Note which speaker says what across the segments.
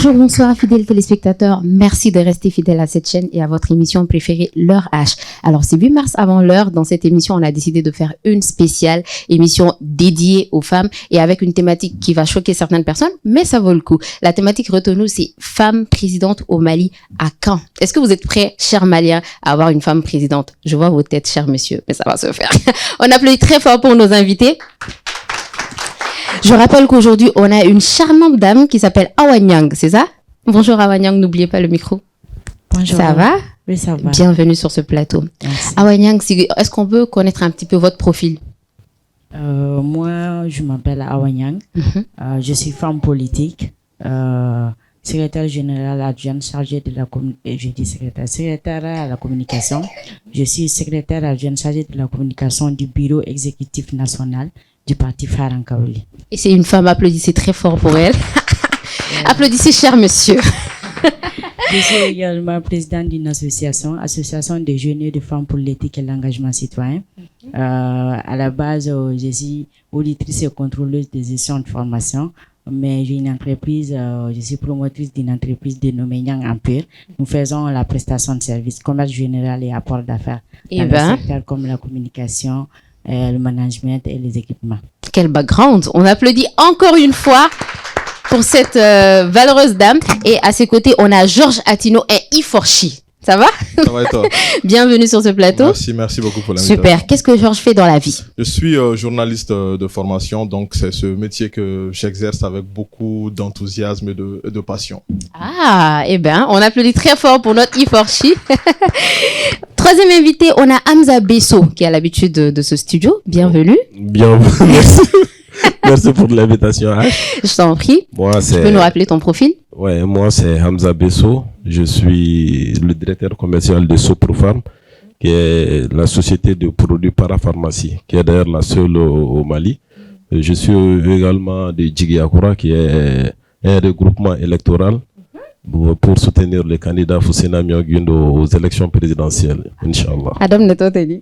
Speaker 1: Bonjour, bonsoir, fidèles téléspectateurs. Merci de rester fidèles à cette chaîne et à votre émission préférée, l'heure H. Alors, c'est 8 mars avant l'heure. Dans cette émission, on a décidé de faire une spéciale émission dédiée aux femmes et avec une thématique qui va choquer certaines personnes, mais ça vaut le coup. La thématique retenue, c'est femme présidente au Mali. À quand? Est-ce que vous êtes prêts, chers Maliens, à avoir une femme présidente? Je vois vos têtes, chers messieurs, mais ça va se faire. On applaudit très fort pour nos invités. Je rappelle qu'aujourd'hui, on a une charmante dame qui s'appelle Awa Niang, c'est ça? Bonjour Awa Niang, n'oubliez pas le micro.
Speaker 2: Bonjour.
Speaker 1: Ça va?
Speaker 2: Oui, ça va.
Speaker 1: Bienvenue sur ce plateau.
Speaker 2: Merci.
Speaker 1: Awa Niang, est-ce qu'on peut connaître un petit peu votre profil?
Speaker 2: Moi, je m'appelle Awa Niang. Je suis femme politique, secrétaire générale adjointe chargée de la secrétaire à la communication. Je suis secrétaire adjointe chargée de la communication du bureau exécutif national du parti Farankaoli.
Speaker 1: Et c'est une femme, applaudissez très fort pour elle. Applaudissez, cher monsieur.
Speaker 2: Je suis également présidente d'une association des jeunes et de femmes pour l'éthique et l'engagement citoyen. À la base, je suis auditrice et contrôleuse des gestions de formation, mais j'ai une entreprise, je suis promotrice d'une entreprise dénommée Nyang Empire. Nous faisons la prestation de services, commerce général et apport d'affaires dans le secteur comme la communication, le management et les équipements.
Speaker 1: Quel background! On applaudit encore une fois pour cette valeureuse dame. Et à ses côtés, on a Georges Atino et Iforchi. Ça va?
Speaker 3: Ça va et toi?
Speaker 1: Bienvenue sur ce plateau.
Speaker 3: Merci beaucoup pour l'invitation.
Speaker 1: Super. Qu'est-ce que Georges fait dans la vie?
Speaker 3: Je suis journaliste de formation, donc c'est ce métier que j'exerce avec beaucoup d'enthousiasme et de passion.
Speaker 1: Ah, eh ben, on applaudit très fort pour notre Iforchi. Troisième invité, on a Hamza Besso qui a l'habitude de ce studio. Bienvenue.
Speaker 4: Bienvenue. Merci. Merci pour l'invitation.
Speaker 1: Je t'en prie. Tu peux nous rappeler ton profil?
Speaker 4: Ouais, moi c'est Hamza Besso. Je suis le directeur commercial de Soprofarm, qui est la société de produits parapharmacie, qui est d'ailleurs la seule au Mali. Je suis également de Djigiakura, qui est un regroupement électoral pour soutenir les candidats Foussena Miaguindo aux élections présidentielles, Inch'Allah.
Speaker 1: Adam Netoteli.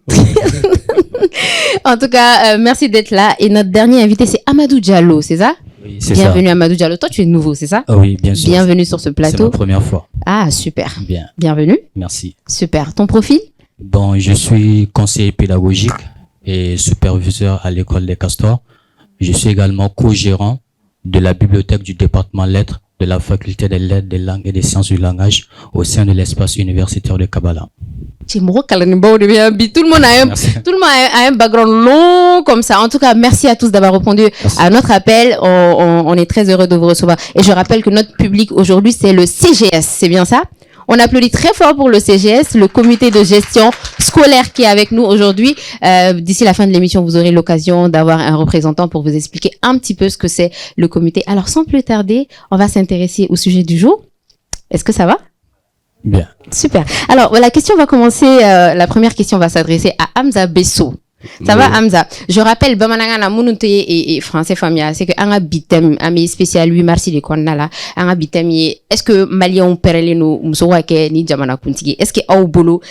Speaker 1: En tout cas, merci d'être là. Et notre dernier invité, c'est Amadou Diallo, c'est ça?
Speaker 5: Oui, c'est
Speaker 1: Bienvenue
Speaker 5: ça.
Speaker 1: Amadou Diallo. Toi, tu es nouveau, c'est ça?
Speaker 5: Ah oui, bien sûr.
Speaker 1: Bienvenue sur ce plateau.
Speaker 5: C'est ma première fois.
Speaker 1: Ah, super.
Speaker 5: Bien,
Speaker 1: Bienvenue.
Speaker 5: merci.
Speaker 1: Super. Ton profil?
Speaker 5: Bon, je suis conseiller pédagogique et superviseur à l'école des Castors. Je suis également co-gérant de la bibliothèque du département lettres de la faculté des lettres, des langues et des sciences du langage au sein de l'espace universitaire de Kabbalah.
Speaker 1: Tout le monde a un background long comme ça. En tout cas, merci à tous d'avoir répondu à notre appel. On est très heureux de vous recevoir. Et je rappelle que notre public aujourd'hui, c'est le CGS. C'est bien ça? On applaudit très fort pour le CGS, le comité de gestion scolaire qui est avec nous aujourd'hui. D'ici la fin de l'émission, vous aurez l'occasion d'avoir un représentant pour vous expliquer un petit peu ce que c'est le comité. Alors, sans plus tarder, on va s'intéresser au sujet du jour. Est-ce que ça va?
Speaker 5: Bien.
Speaker 1: Super. Alors, la question va commencer, la première question va s'adresser à Hamza Besso. Ça va, Hamza? Je rappelle, Bamanangana Munute et français famille, c'est que Anga Bitem, ami spécial 8 mars, il est qu'on a là. Anga Bitem, est-ce que Malien Pereleno, Msowake, ni Jamana Kuntigi? Est-ce que Aubolo,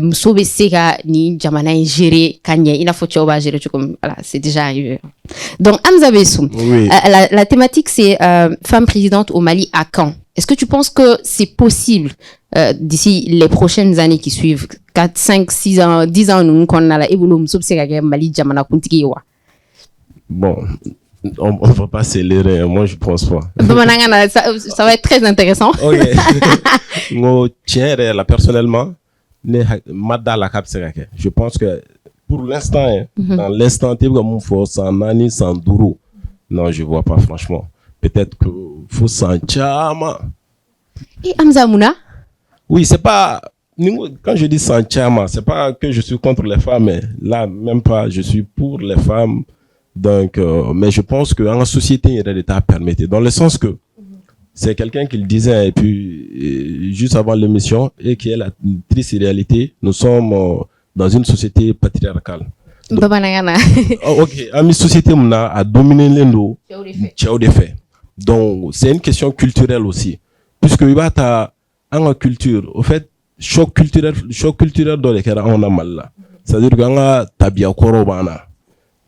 Speaker 1: Msobe Sega, ni Jamana géré, Kanye, il a faut choba gérer, comme, voilà, c'est déjà arrivé. Donc, Hamza Besso.
Speaker 4: Oui.
Speaker 1: La thématique, c'est, femme présidente au Mali à quand? Est-ce que tu penses que c'est possible d'ici les prochaines années qui suivent, 4, 5, 6 ans, 10 ans, nous qu'on a là,
Speaker 4: Bon, on ne va pas s'élever, moi je pense pas.
Speaker 1: Ça va être très intéressant.
Speaker 4: Ok. Moi, tiens, là, personnellement, je pense que pour l'instant, dans l'instant, sans Douro, non, je vois pas franchement. Peut-être que faut s'en chama.
Speaker 1: Et Hamza Mouna?
Speaker 4: Oui, c'est pas, quand je dis sans chama, c'est pas que je suis contre les femmes, mais là, même pas, je suis pour les femmes. Donc, mais je pense que en société, il y a l'État permettre. Dans le sens que c'est quelqu'un qui le disait, et puis, juste avant l'émission, et qui est la triste réalité, nous sommes dans une société patriarcale. Donc, ok, une société a dominé l'Indo, ciao des faits. Donc, c'est une question culturelle aussi. Puisque il va ta en culture, au fait, choc culturel dans les cas on a mal là. C'est-à-dire qu'on a tabia korobana.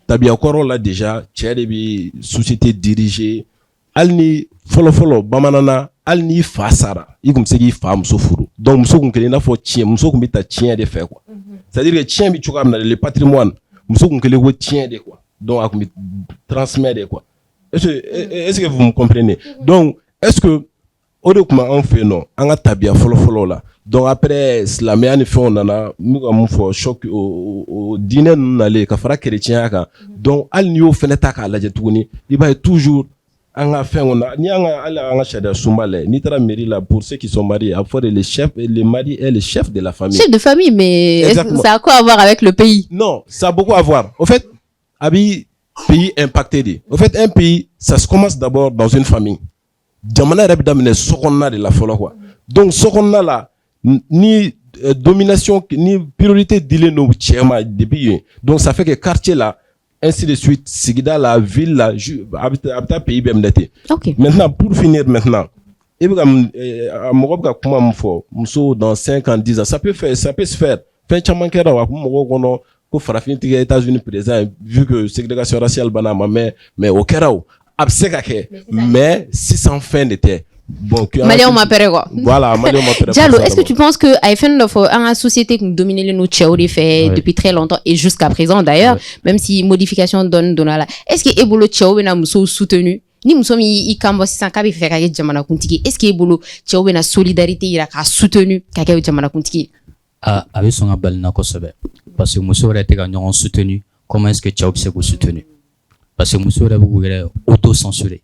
Speaker 4: Tabia koro là déjà, tiens, des sociétés dirigées. Alni follow bamanana hali ni fa sara i kun bɛ se k'i fa muso furu donc muso kun kelen i n'a fɔ tiɲɛ muso kun bɛ ta tiɲɛ de fɛ quoi c'est à dire que tiɲɛ bɛ cogoya min na le patrimoine muso kun kelen ko tiɲɛ de quoi donc a kun bɛ transmettre de quoi est-ce que vous me comprenez donc est-ce que o de tun b'anw fɛ yen nɔ an ka tabiya fɔlɔ-fɔlɔ la donc après silamɛya ni fɛnw nana n bɛ ka mun fɔ choc o diinɛ ninnu nalen ka fara chrétienya kan donc hali n'i y'o fɛnɛ ta k'a lajɛ tuguni i b'a ye toujours an ka fɛnw na ni an ka sariya sunba lajɛ n'i taara mairie la pour ceux qui sont mariés a bɛ fɔ de le mari est le chef de la famille.
Speaker 1: Chef de famille, mais est-ce que ça a quoi à voir avec le pays?
Speaker 4: Non, ça a beaucoup à voir. Au fait, a bi pays impacté. Au fait, un pays, ça se commence d'abord dans une famille. Jamana yɛrɛ bɛ daminɛ so kɔnɔna de la fɔlɔ quoi. Donc so kɔnɔna la ni domination ni priorité dilen no cɛ ma depuis yen. Donc ça fait que quartier là ainsi de suite sigida la ville la a bɛ taa pays bɛɛ minɛ ten.
Speaker 1: OK.
Speaker 4: Maintenant pour finir maintenant i bɛ ka mɔgɔ bɛ ka kuma min fɔ muso dans 5 ans 10 ans ça peut se faire fɛn caman kɛra wa mɔgɔw kɔnɔ ko farafin tɛ kɛ États-Unis président vu que ségrégation raciale banna ma mais o kɛra o a bɛ se ka kɛ mais sisan fɛn de tɛ. Bon,
Speaker 1: Malien m'appelle quoi.
Speaker 4: Voilà, Malien m'appelle.
Speaker 1: Diallo, est-ce que tu penses que AFN une société qui domine les nous fait depuis très longtemps et jusqu'à présent d'ailleurs, même si modification donne là, est-ce que Ebolo Tchao na muso soutenu ni muso mi kambo 600 ka be fe ka jamana kuntiki est-ce que Ebolo Tchao na solidarité ira ka soutenu ka ka jamana kuntiki
Speaker 5: avec son abalina kosebe parce que muso aurait été gagnant soutenu comment est-ce que Tchao s'est soutenu parce que muso aurait auto censuré.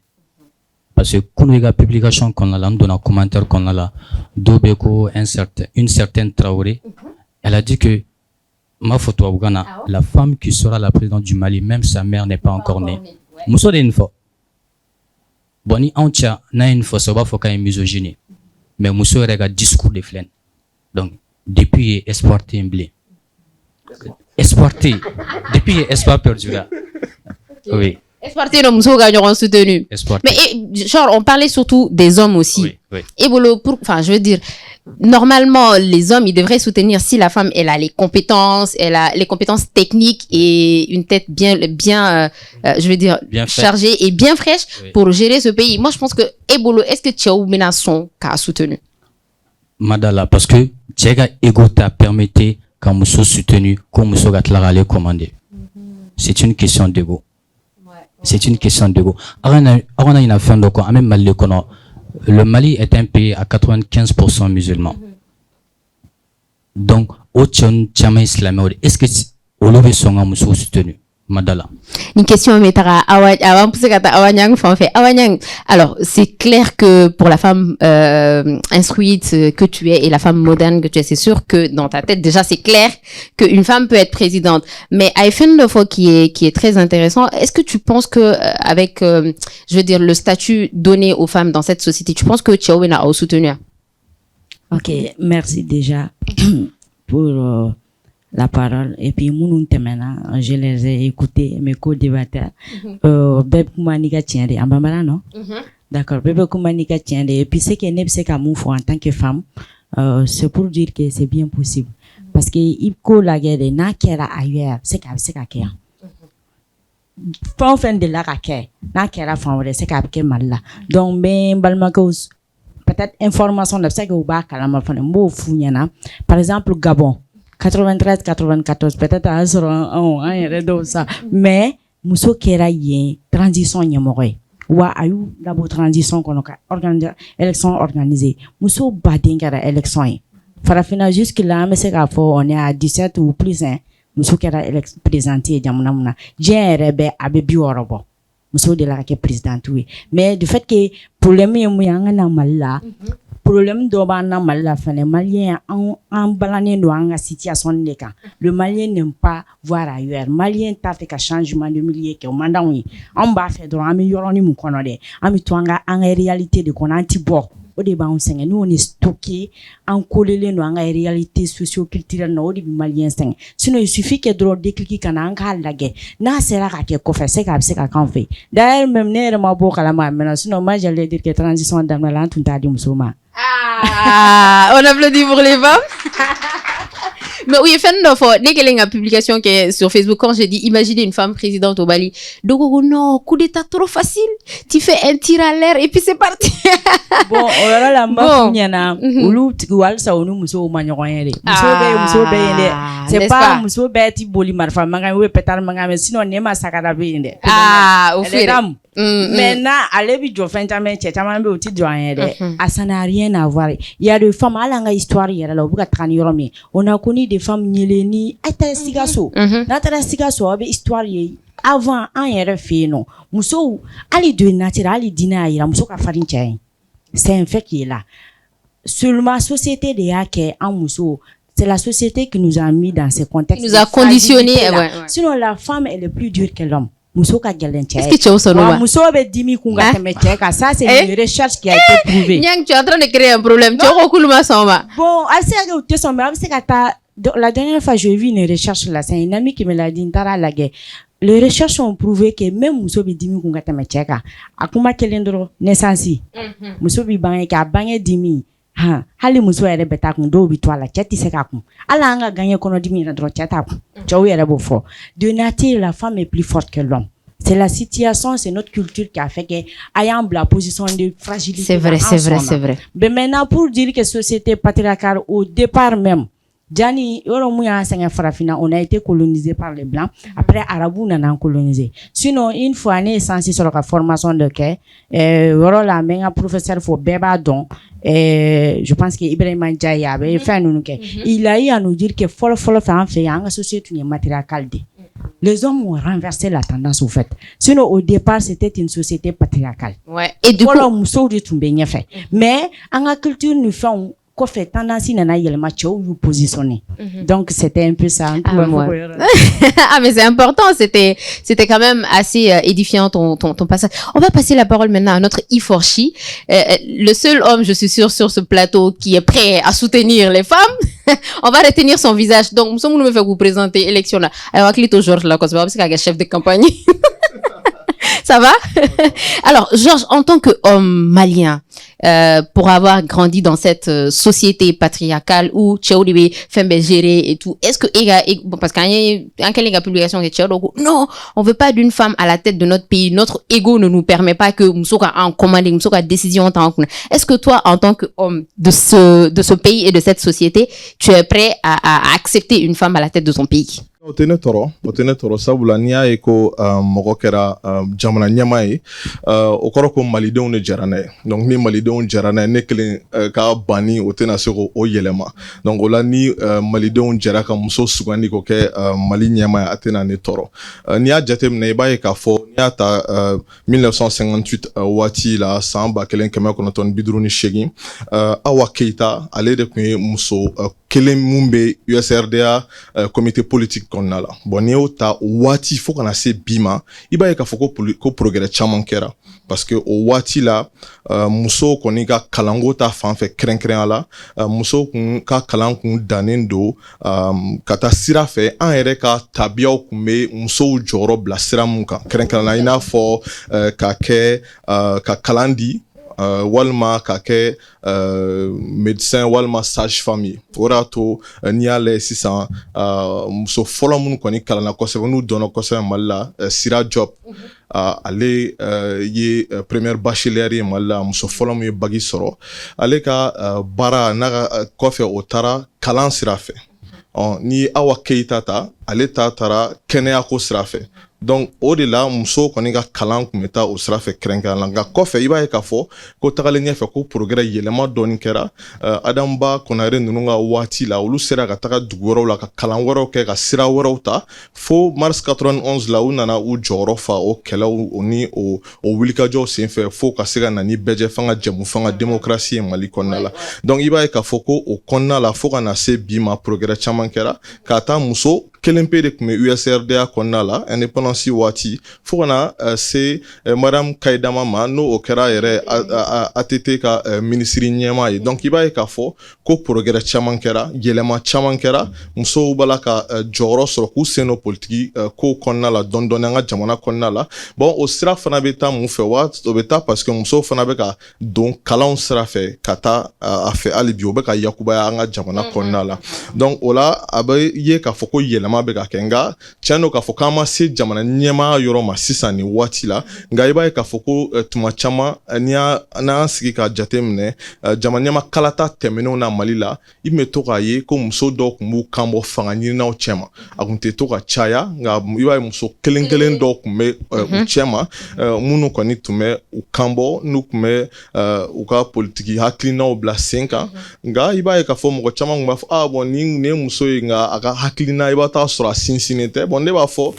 Speaker 5: Parce que quand on a publication qu'on a là, on a un commentaire qu'on a là, d'Obeko, une certaine Traoré, elle a dit que ma photo à Ougana, la femme qui sera la présidente du Mali, même sa mère n'est pas encore née. Mousso de une fois. Bon, ni on tient, na une fois, ça va faut qu'il y ait une misogynie. Mais Mousso regarde discours de flaine. Donc, depuis espoir blé. Exporté. Depuis espoir perdu là. Oui.
Speaker 1: Exporté nos muso gagnants soutenu. Mais genre on parlait surtout des hommes aussi.
Speaker 5: Oui.
Speaker 1: Et enfin je veux dire normalement les hommes ils devraient soutenir si la femme elle a les compétences techniques et une tête bien je veux dire bien chargée et bien fraîche pour gérer ce pays. Moi je pense que Ebolo est-ce que tu as menaçon qu'a soutenu?
Speaker 5: Madala parce que Tchega ego t'a permetté quand muso soutenu comme muso gatla aller commander. C'est une question d'ego. C'est une question d'ego. Le Mali est un pays à 95% musulman. Donc, est-ce que Olove Songa Mousso soutenu? Madala.
Speaker 1: Une question, mais alors, c'est clair que pour la femme instruite que tu es et la femme moderne que tu es, c'est sûr que dans ta tête, déjà, c'est clair qu'une femme peut être présidente. Mais AFN, le fois qui est très intéressant, est-ce que tu penses que avec, je veux dire, le statut donné aux femmes dans cette société, tu penses que Tchaouen a soutenu?
Speaker 2: Ok, merci déjà pour la parole. Et puis, je les ai écoutés, mes co-débatteurs. Bébé Koumanika Tiende, en Bambara, non? D'accord, Bébé Koumanika Tiende. Et puis, ce qui est né, c'est qu'à mon en tant que femme, c'est pour dire que c'est bien possible. Parce que, il faut la guerre, n'a qu'à ailleurs, c'est qu'à qu'à. Fin de la raquette, n'a qu'à faire, c'est qu'à mal là. Donc, ben, balmakos, peut-être information de ce que vous avez par exemple, Gabon. 93, 94, peut-être un ça. Mais, muso kera yen, transition yamore. Wa ayu, d'abord transition qu'on a organisé, élection organisée. Muso baden kera élection. Farafina jusque là, mais c'est qu'à on est à 17 ou plus, hein. Muso kera élection présenté, jamuna. J'ai rebe abe biorobo. Muso de la présidente, oui. Mais du fait que, pour les moyens, na mal problème d'oban na Mali les Maliens en balané dans la situation de cas. Le Malien n'aime pas voir ailleurs. Malien t'a fait un changement de milieu que au mandat oui. On va faire dans améliorer nous connaître. Ami toi en réalité de qu'on anti-bord. Au débat on sait nous on est stocké en collé dans la réalité socio-culturelle no de Malien sing. Sinon il suffit que droit décliquer quand on a la guerre. Na sera que quoi faire c'est qu'à fait. D'ailleurs même n'est pas beau à la main. Sinon moi j'allais dire que transition dans la langue tout a dit musulman.
Speaker 1: Ah, on applaudit pour les femmes. Mais oui, fait une fois, dès qu'il y a une publication qui est sur Facebook, quand j'ai dit, imaginez une femme présidente au Bali. Donc, non, coup d'état trop facile. Tu fais un tir à l'air et puis c'est parti.
Speaker 2: Bon, alors la meuf, il y en a, ou ça, ou nous, muso, ou manioyere. C'est pas, muso, bête, boli, marfa, manga, ou pétard, manga, mais sinon, nema, sakada, binde.
Speaker 1: Ah, au fait.
Speaker 2: Maintenant, allez, vite, je fais un jamais, tchaman, au titre, ça n'a rien à voir. Il y a des femmes, à la histoire, il y a la bouga traniromi. On a connu des femmes, nyeleni, ata sigaso. Natara sigaso, avec histoire, avant, un yere fait, non. Muso, ali de naturel, ali dîner, il a muso ka farin tchain. C'est un fait qui est là. Seulement, société de hackers en muso, c'est la société qui nous a mis dans ces contextes.
Speaker 1: Qui nous a conditionnés. Ouais.
Speaker 2: Sinon, la femme, elle est plus dure que l'homme. Muso ka galenche.
Speaker 1: Est-ce que tu as aussi un
Speaker 2: muso be dimi kunga temecheka. Ça, c'est une recherche qui a été prouvée.
Speaker 1: Nyang, tu es en train de créer un problème. Tu as recoulu ma soma.
Speaker 2: Bon, assez que tu es sombre. La dernière fois, j'ai vu une recherche là. C'est un ami qui me l'a dit. Ntara la guerre. Les recherches ont prouvé que même muso be dimi kunga temecheka. Akuma kelendro naissance. Muso bi bange ka bange dimi. Ha, hali muso yɛrɛ bɛ taa kun dɔw bi to a la cɛ tɛ se k'a kun ala an ka gagné kɔnɔdimi yɛrɛ dɔrɔn cɛ t'a kun cɛw yɛrɛ b'o fɔ de nature la femme est plus forte que l'homme. C'est la situation, c'est notre culture qui a fait que ayant la position de fragilité.
Speaker 1: C'est vrai.
Speaker 2: Mais maintenant, pour dire que société patriarcale au départ même, Jani, on a été colonisé par les Blancs. Après, Arabes, on a colonisé. Sinon, une fois, on est censé sur la formation de quai. La même professeur faut béba don. Je pense que Ibrahim Ndiaye avait fait nous il a eu à nous dire que follow fait en société une matriarcale. Les hommes ont renversé la tendance au fait. Sinon, au départ, c'était une société patriarcale.
Speaker 1: Ouais. Et du coup,
Speaker 2: mais en la culture, nous faisons fait tendance nana yelma chou vous positionner. Donc c'était un peu ça.
Speaker 1: Ah mais c'est important, c'était quand même assez édifiant ton passage. On va passer la parole maintenant à notre Iforchi, le seul homme, je suis sûr, sur ce plateau qui est prêt à soutenir les femmes. On va retenir son visage. Donc nous sommes me faire vous présenter élection là. Alors Clito Georges là parce que chef de campagne. Ça va? Alors, Georges, en tant qu'homme malien, pour avoir grandi dans cette société patriarcale où Tchéoulibé fait gérer et tout, est-ce que, parce qu'il y a une publication de Tchéoulibé, non, on veut pas d'une femme à la tête de notre pays, notre ego ne nous permet pas que Moussouka en commande, Moussouka décision en tant que. Est-ce que toi, en tant qu'homme de ce pays et de cette société, tu es prêt à accepter une femme à la tête de ton pays?
Speaker 3: O tene toro sabula n'i y'a ye ko mɔgɔ kɛra jamana ɲɛma ye o kɔrɔ ko malidenw de jɛra n'a ye donc ni malidenw jɛra n'a ye ne kelen ka banni o tɛna se k'o yɛlɛma donc o la ni malidenw jɛra ka muso sugandi k'o kɛ mali ɲɛma ye a tɛna ne tɔɔrɔ n'i y'a jateminɛ i b'a ye k'a fɔ n'i y'a ta 1958 waati la san 1958 Awa Keita ale de tun ye muso kelen mun bɛ USRDA comité politique kɔnɔna la bon n'i y'o ta waati fo kana se bi ma i b'a ye k'a fɔ ko progrès caman kɛra parce que o waati la muso kɔni ka kalanko ta fan fɛ kɛrɛnkɛrɛnya la muso kun ka kalan kun dannen don ka taa sira fɛ an yɛrɛ ka tabiyaw kun bɛ musow jɔyɔrɔ bila sira mun kan kɛrɛnkɛrɛnya la i n'a fɔ ka kɛ ka kalan di walima ka kɛ médecin walima sage femme ye o de y'a to n'i y'a lajɛ sisan muso fɔlɔ minnu kɔni kalanna kosɛbɛ n'u dɔnna kosɛbɛ Mali la Sira Diop ale ye première bachelière ye Mali la muso fɔlɔ min ye bagi sɔrɔ ale ka baara n'a ka kɔfɛ o taara kalan sira fɛ ni Awa Keita ta ale ta taara kɛnɛyako sira fɛ donc o de la muso kɔni ka kalan kun bɛ taa o sira fɛ kɛrɛnkɛrɛnnen la nka kɔfɛ i b'a ye k'a fɔ ko tagalen ɲɛfɛ ko progrès yɛlɛma dɔɔni kɛra Adamu Ba Konare ninnu ka waati la olu sera ka taga dugu wɛrɛw la ka kalan wɛrɛw kɛ ka sira wɛrɛw ta fo mars 91 la u nana u jɔyɔrɔ fa o kɛlɛw ni o wulikajɔw senfɛ fo ka se ka na ni bɛjɛ fanga jɛmu fanga démocratie ye Mali kɔnɔna la donc i b'a ye k'a fɔ ko o kɔnɔna la fo ka na se bi ma progrès caman kɛra k'a taa muso kelen pe de tun bɛ USRDA kɔnɔna la indépendance waati fo ka na se madame Kayidama ma n'o o kɛra yɛrɛ ATT ka minisiri ɲɛmaa ye donc i b'a ye k'a fɔ ko progrès caman kɛra yɛlɛma caman kɛra musow b'a la ka jɔyɔrɔ sɔrɔ k'u sen don politiki kow kɔnɔna la dɔɔni dɔɔni an ka jamana kɔnɔna la bon o sira fana bɛ taa mun fɛ wa o bɛ taa parce que musow fana bɛ ka don kalanw sira fɛ ka taa a fɛ hali bi o bɛ ka yakubaya an ka jamana kɔnɔna la donc o la a bɛ ye k'a fɔ ko yɛlɛma bɛ ka kɛ nka tiɲɛ don k'a fɔ k'an ma se jamana ɲɛmaa yɔrɔ ma sisan nin waati la nka i b'a ye k'a fɔ ko tuma caman n'an sigi ka jate minɛ jamana ɲɛmaa kalata tɛmɛnenw na Mali la i bɛ to k'a ye ko muso dɔw tun b'u kan bɔ fanga ɲininaw cɛ ma a tun tɛ to ka caya nka i b'a ye muso kelen kelen dɔw tun bɛ u cɛ ma minnu kɔni tun bɛ u kan bɔ n'u tun bɛ u ka politiki hakilinaw bila sen kan nka i b'a ye k'a fɔ mɔgɔ caman tun b'a fɔ bon nin ye muso ye nka a ka hakilina i b'a taa sɔrɔ a sinsinnen tɛ bon ne b'a fɔ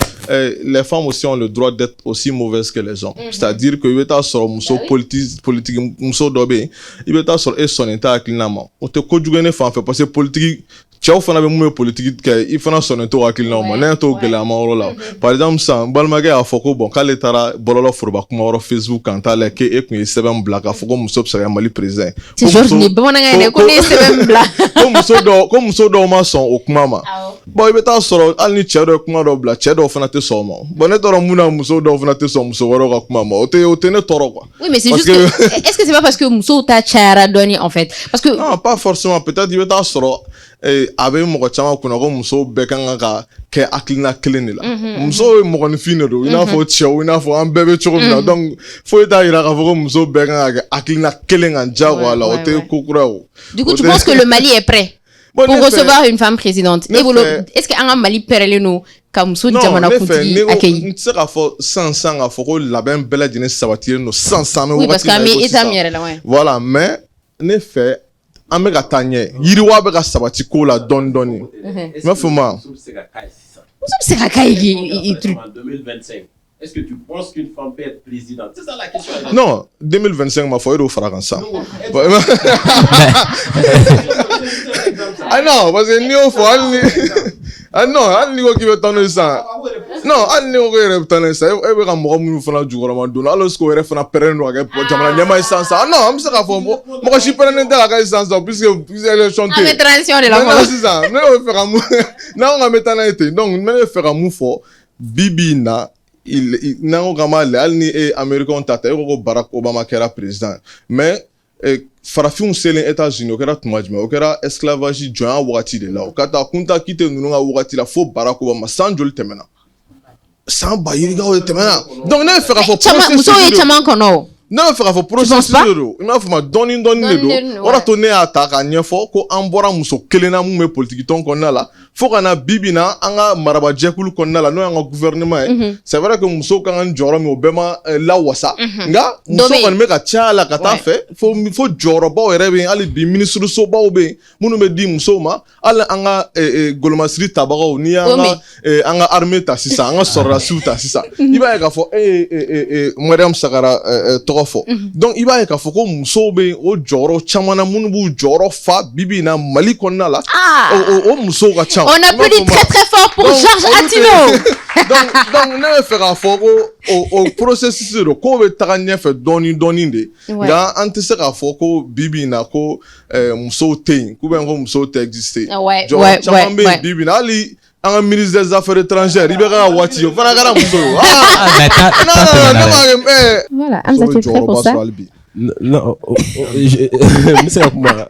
Speaker 3: les femmes aussi ont le droit d'être aussi mauvaises que les hommes c'est-à-dire que i bɛ taa sɔrɔ muso politiki muso dɔ bɛ yen i bɛ taa sɔrɔ e sɔnnen tɛ hakilina ma o tɛ kojugu ye ne fan fɛ parce que politiki cɛw fana bɛ mun bɛ politiki kɛ i fana sɔnnen t'o hakilinaw ma ne t'o gɛlɛyama yɔrɔ la par exemple sisan balimakɛ y'a fɔ ko bon k'ale taara bɔlɔlɔ foroba kuma yɔrɔ Facebook kan t'a lajɛ k'e tun ye sɛbɛn bila k'a fɔ ko muso bɛ se ka kɛ Mali président ye.
Speaker 1: Georges ni bamanankan ye dɛ ko ne ye sɛbɛn bila.
Speaker 3: ko muso dɔw ma sɔn o kuma ma. Bon i bɛ taa sɔrɔ hali ni cɛ dɔ ye kuma dɔw bila cɛ dɔw fana tɛ sɔn o ma bon ne tɔɔrɔ mun na muso dɔw fana tɛ sɔn muso wɛrɛw ka kuma ma o tɛ ne tɔɔrɔ quoi.
Speaker 1: Oui mais c'est juste que est-ce que c'est pas parce que musow ta cayara dɔɔni en fait parce que
Speaker 3: non pas forcément peut-être i bɛ taa sɔrɔ a bɛ mɔgɔ caman kunna ko muso bɛɛ kan ka kɛ hakilina kelen de la muso ye mɔgɔninfin de don i n'a fɔ cɛw i n'a fɔ an bɛɛ bɛ cogo min na donc foyi t'a yira k'a fɔ ko muso bɛɛ kan ka kɛ hakilina kelen kan diyagoya la o tɛ ko kura o.
Speaker 1: Du coup tu penses que le Mali est prêt pour recevoir une femme présidente est-ce que an ka Mali pɛrɛlen don ka muso jamanakuntigi accueillir?
Speaker 3: N tɛ se k'a fɔ sisan k'a fɔ ko labɛn bɛɛ lajɛlen sabatilen don sisan
Speaker 1: oui parce que an bɛ état min yɛrɛ la ouais.
Speaker 3: Voilà mais ne fɛ an bɛ ka taa ɲɛ yiriwa bɛ ka sabati ko la dɔɔni dɔɔni i m'a fɔ ma.
Speaker 1: Muso bɛ se ka k'a ye truc.
Speaker 4: En 2025 est-ce que tu penses qu'une femme peut être présidente? C'est ça la question.
Speaker 3: Non 2025 ma fɔ e de fara kan sa. Ah non parce que n'i y'o fɔ hali ni hali n'i ko k'i bɛ taa n'o ye sisan non hali n'i ko k'e yɛrɛ bɛ taa n'o ye sisan e bɛ ka mɔgɔ minnu fana jukɔrɔma don alors que o yɛrɛ fana pɛrɛnnen don ka kɛ jamana ɲɛmaa ye sisan non an bɛ se k'a fɔ mɔgɔ si pɛrɛnnen tɛ ka kɛ sisan puisque élection tɛ yen.
Speaker 1: An bɛ transition de la fɔlɔ.
Speaker 3: Sisan ne bɛ fɛ ka mun n'an ko k'an bɛ taa n'a ye ten donc ne bɛ fɛ ka mun fɔ bi in na n'an ko k'an b'a lajɛ hali ni e ye Américain ta e ko ko Barack Obama kɛra président mais farafinw selen États-Unis o kɛra tuma jumɛn o kɛra esclavage jɔnya wagati de la o ka taa kunta kite ninnu ka wagati la fo Barack Obama san joli tɛmɛna san ba yirikaw de tɛmɛna donc ne bɛ fɛ k'a fɔ processus
Speaker 1: musow ye caman kɔnɔ o.
Speaker 3: Ne bɛ fɛ k'a fɔ processus de don i m'a fɔ ma dɔɔni de don o de to ne y'a ta k'a ɲɛfɔ ko an bɔra muso kelen na mun bɛ politiki tɔn kɔnɔna la fo ka na bi bi na an ka marabajɛkulu kɔnɔna la n'o y'an ka gouvernement ye c'est vrai que musow kan ka jɔyɔrɔ min o bɛɛ ma lawasa nka muso kɔni bɛ ka caya la ka taa fɛ fo jɔyɔrɔbaw yɛrɛ bɛ yen hali bi minisirisobaw bɛ yen minnu bɛ di musow ma hali an ka golomasiri tabagaw n'i y'an ka armée ta sisan an ka sɔrɔdasiw ta sisan i b'a ye k'a fɔ Mariam Sagara tɔgɔ fɔ donc i b'a ye k'a fɔ ko musow bɛ o jɔyɔrɔ caman na minnu b'u jɔyɔrɔ fa bibi na Mali kɔnɔna la o musow ka ca.
Speaker 1: On applaudit très très fort pour Georges Atino.
Speaker 3: donc ne bɛ fɛ k'a fɔ ko o processus de k'o bɛ taga ɲɛfɛ dɔɔni dɔɔni de nka an tɛ se k'a fɔ ko bibi na ko musow tɛ yen ou bien ko musow tɛ exister jɔyɔrɔ caman bɛ yen bibi na hali an ka ministre des affaires étrangères i bɛ ka waati o fana kɛra muso ye.
Speaker 1: Voilà Hamza tu es prêt pour ça?
Speaker 4: Non mais c'est comment.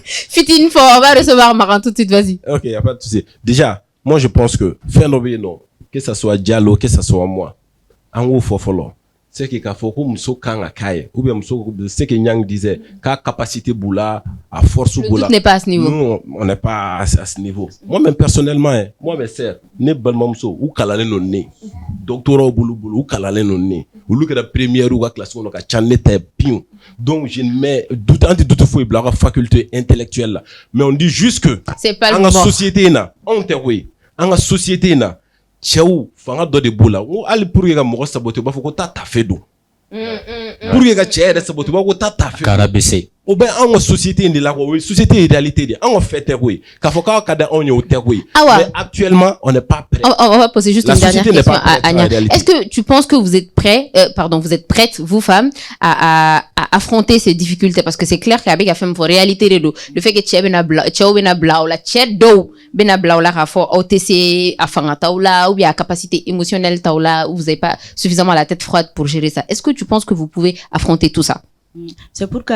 Speaker 1: Fitine fort, on va recevoir Maran tout de suite, vas-y.
Speaker 4: Ok, il n'y a pas de souci. Déjà, moi je pense que faire non, que ça soit Diallo, que ça soit moi, en haut follow. C'est qu'il faut que muso kan a kaye ou bien muso c'est que Nyang disait qu'à capacité boula à force boula.
Speaker 1: Tout n'est pas à ce niveau.
Speaker 4: Nous on n'est pas à ce niveau. Moi même personnellement moi mes sœurs ne balma muso ou kalale non ne. Doctorat boulou ou kalale non ne. Ou lu que la première ou la classe on a chané te pion. Donc je ne mets doute faut la faculté intellectuelle là. Mais on dit juste que
Speaker 1: c'est pas
Speaker 4: le moment. En société na on te oui. En société na cɛw fanga dɔ de b'o la n ko hali pour que ka mɔgɔ saboter u b'a fɔ ko taa tafe don pour que ka cɛ yɛrɛ saboter u b'a fɔ ko taa tafe
Speaker 5: karabese
Speaker 4: ou bien en société de la société réalité de en fait oui qu'a faut qu'on kada on est oui mais actuellement on n'est pas prêt.
Speaker 1: On va poser juste une dernière question à Anya. Est-ce que tu penses que vous êtes prêts vous êtes prêtes vous femmes à affronter ces difficultés parce que c'est clair qu'avec la femme pour réalité de le fait que tu bena bla ou la do bena bla ou la rafo OTC à fangataoula ou bien à capacité émotionnelle taoula où vous n'avez pas suffisamment la tête froide pour gérer ça. Est-ce que tu penses que vous pouvez affronter tout ça?
Speaker 2: C'est pour que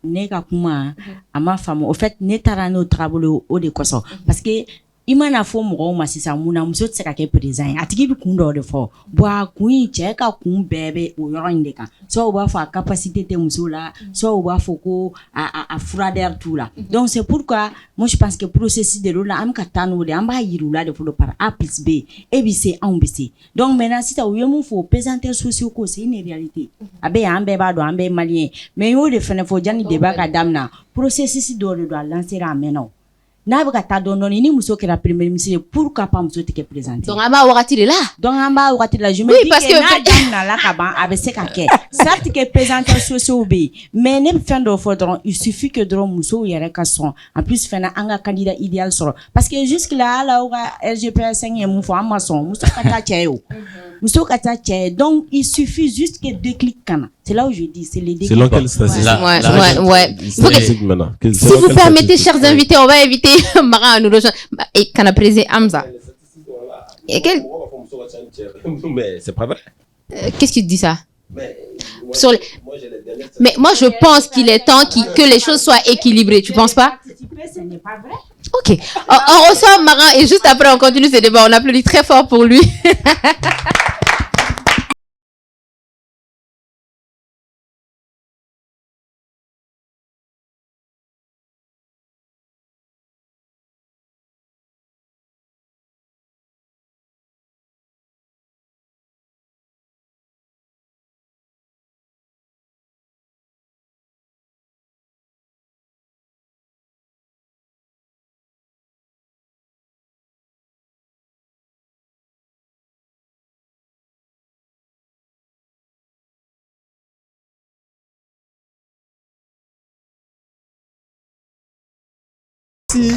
Speaker 2: nega kuma ama femme au fait netarano travaux au de koso parce que imana fo mo ma sisa muna muso tseka ke président atiki bi kundo de fo boa kuin cheka kun bebe o yoro ndeka so o ba fa capacité te muso là so o ba fo ko a furader tout là donc c'est pourquoi moi je pense que processus de là am katano de amba yirula de fo par A plus B et B C en B C donc maintenant si ta o yemu fo présenter sociaux ko c'est une réalité abe ambe ba do ambe malien mais yo de fene fo jani débat ka damna processus do lancer à maintenant n'a pas ta donné ni muso que la première ministre pourquoi pas muso te présenter
Speaker 1: donc amba wakati de là
Speaker 2: je me dis parce que na la kaban avec ce kake certes que présentation sobe mais ne fin de fondron il suffit que dron muso yere ka son en plus fena anga candidat idéal soro parce que jusque là la RGPS 5 e mu fo amason muso kata cheo muso kata cheo donc il suffit juste que deux clics kana c'est là où je dis c'est les déclics.
Speaker 4: Selon quelle statistique?
Speaker 1: Ouais. Si vous permettez, chers invités, on va inviter Mara à nous rejoindre. Et Kanaprézé Hamza. Et quel...
Speaker 4: Mais c'est pas vrai.
Speaker 1: Qu'est-ce qui te dit ça? Mais moi, je pense qu'il est temps que les choses soient équilibrées. Tu penses pas?
Speaker 2: Ce n'est pas vrai.
Speaker 1: Ok. On reçoit Mara et juste après, on continue ce débat. On applaudit très fort pour lui.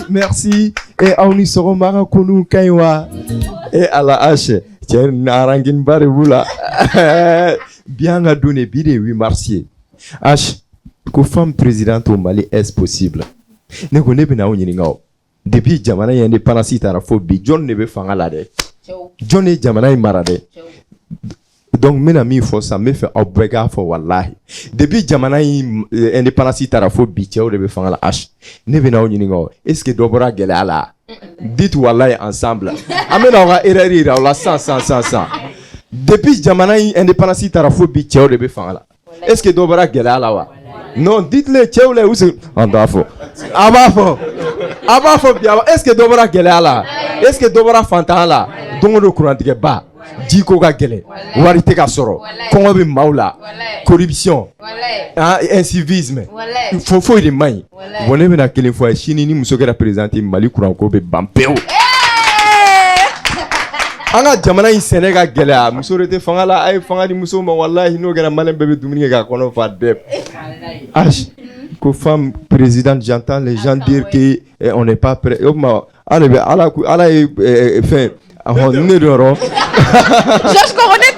Speaker 6: Merci. Et on y sera Marakonou Kaiwa. Et à la hache. Tiens, Narangin Bareboula. Bien à donner bide 8 marsier. H. Que femme présidente au Mali est possible. Ne connaît pas où depuis Jamana y a des parasites à la phobie. John ne veut pas aller. John est Jamana y marade. Donc, mes amis, il faut ça me fait obligatoire pour wallahi. Depuis Jamana indépendance taraphobie, tu as de faire la hache. Ne venez au Ningo. Est-ce que Dobora Gelala? Dites wallahi ensemble. Amen, on va errer la 100. Depuis Jamana indépendance taraphobie, tu as de faire la. Est-ce que Dobora Gelala? Non, dites-le, tu as le où c'est. Andafo. Abafo, est-ce que Dobora Gelala? Est-ce que Dobora Fantala? Donc, le courant de bas. Diko ka gele warite ka soro kongo be maula corruption incivisme faut de mai bonne be na kele fois chini ni muso ka représenter Mali courant ko be bampeo anga jamana in Sénégal gele muso rete fangala ay fangadi muso ma wallahi no gana malen bebe dumuni ka kono fa deb h ko femme présidente j'entends les gens dire que on n'est pas prêt ala fin on ne dort.
Speaker 1: Je connais.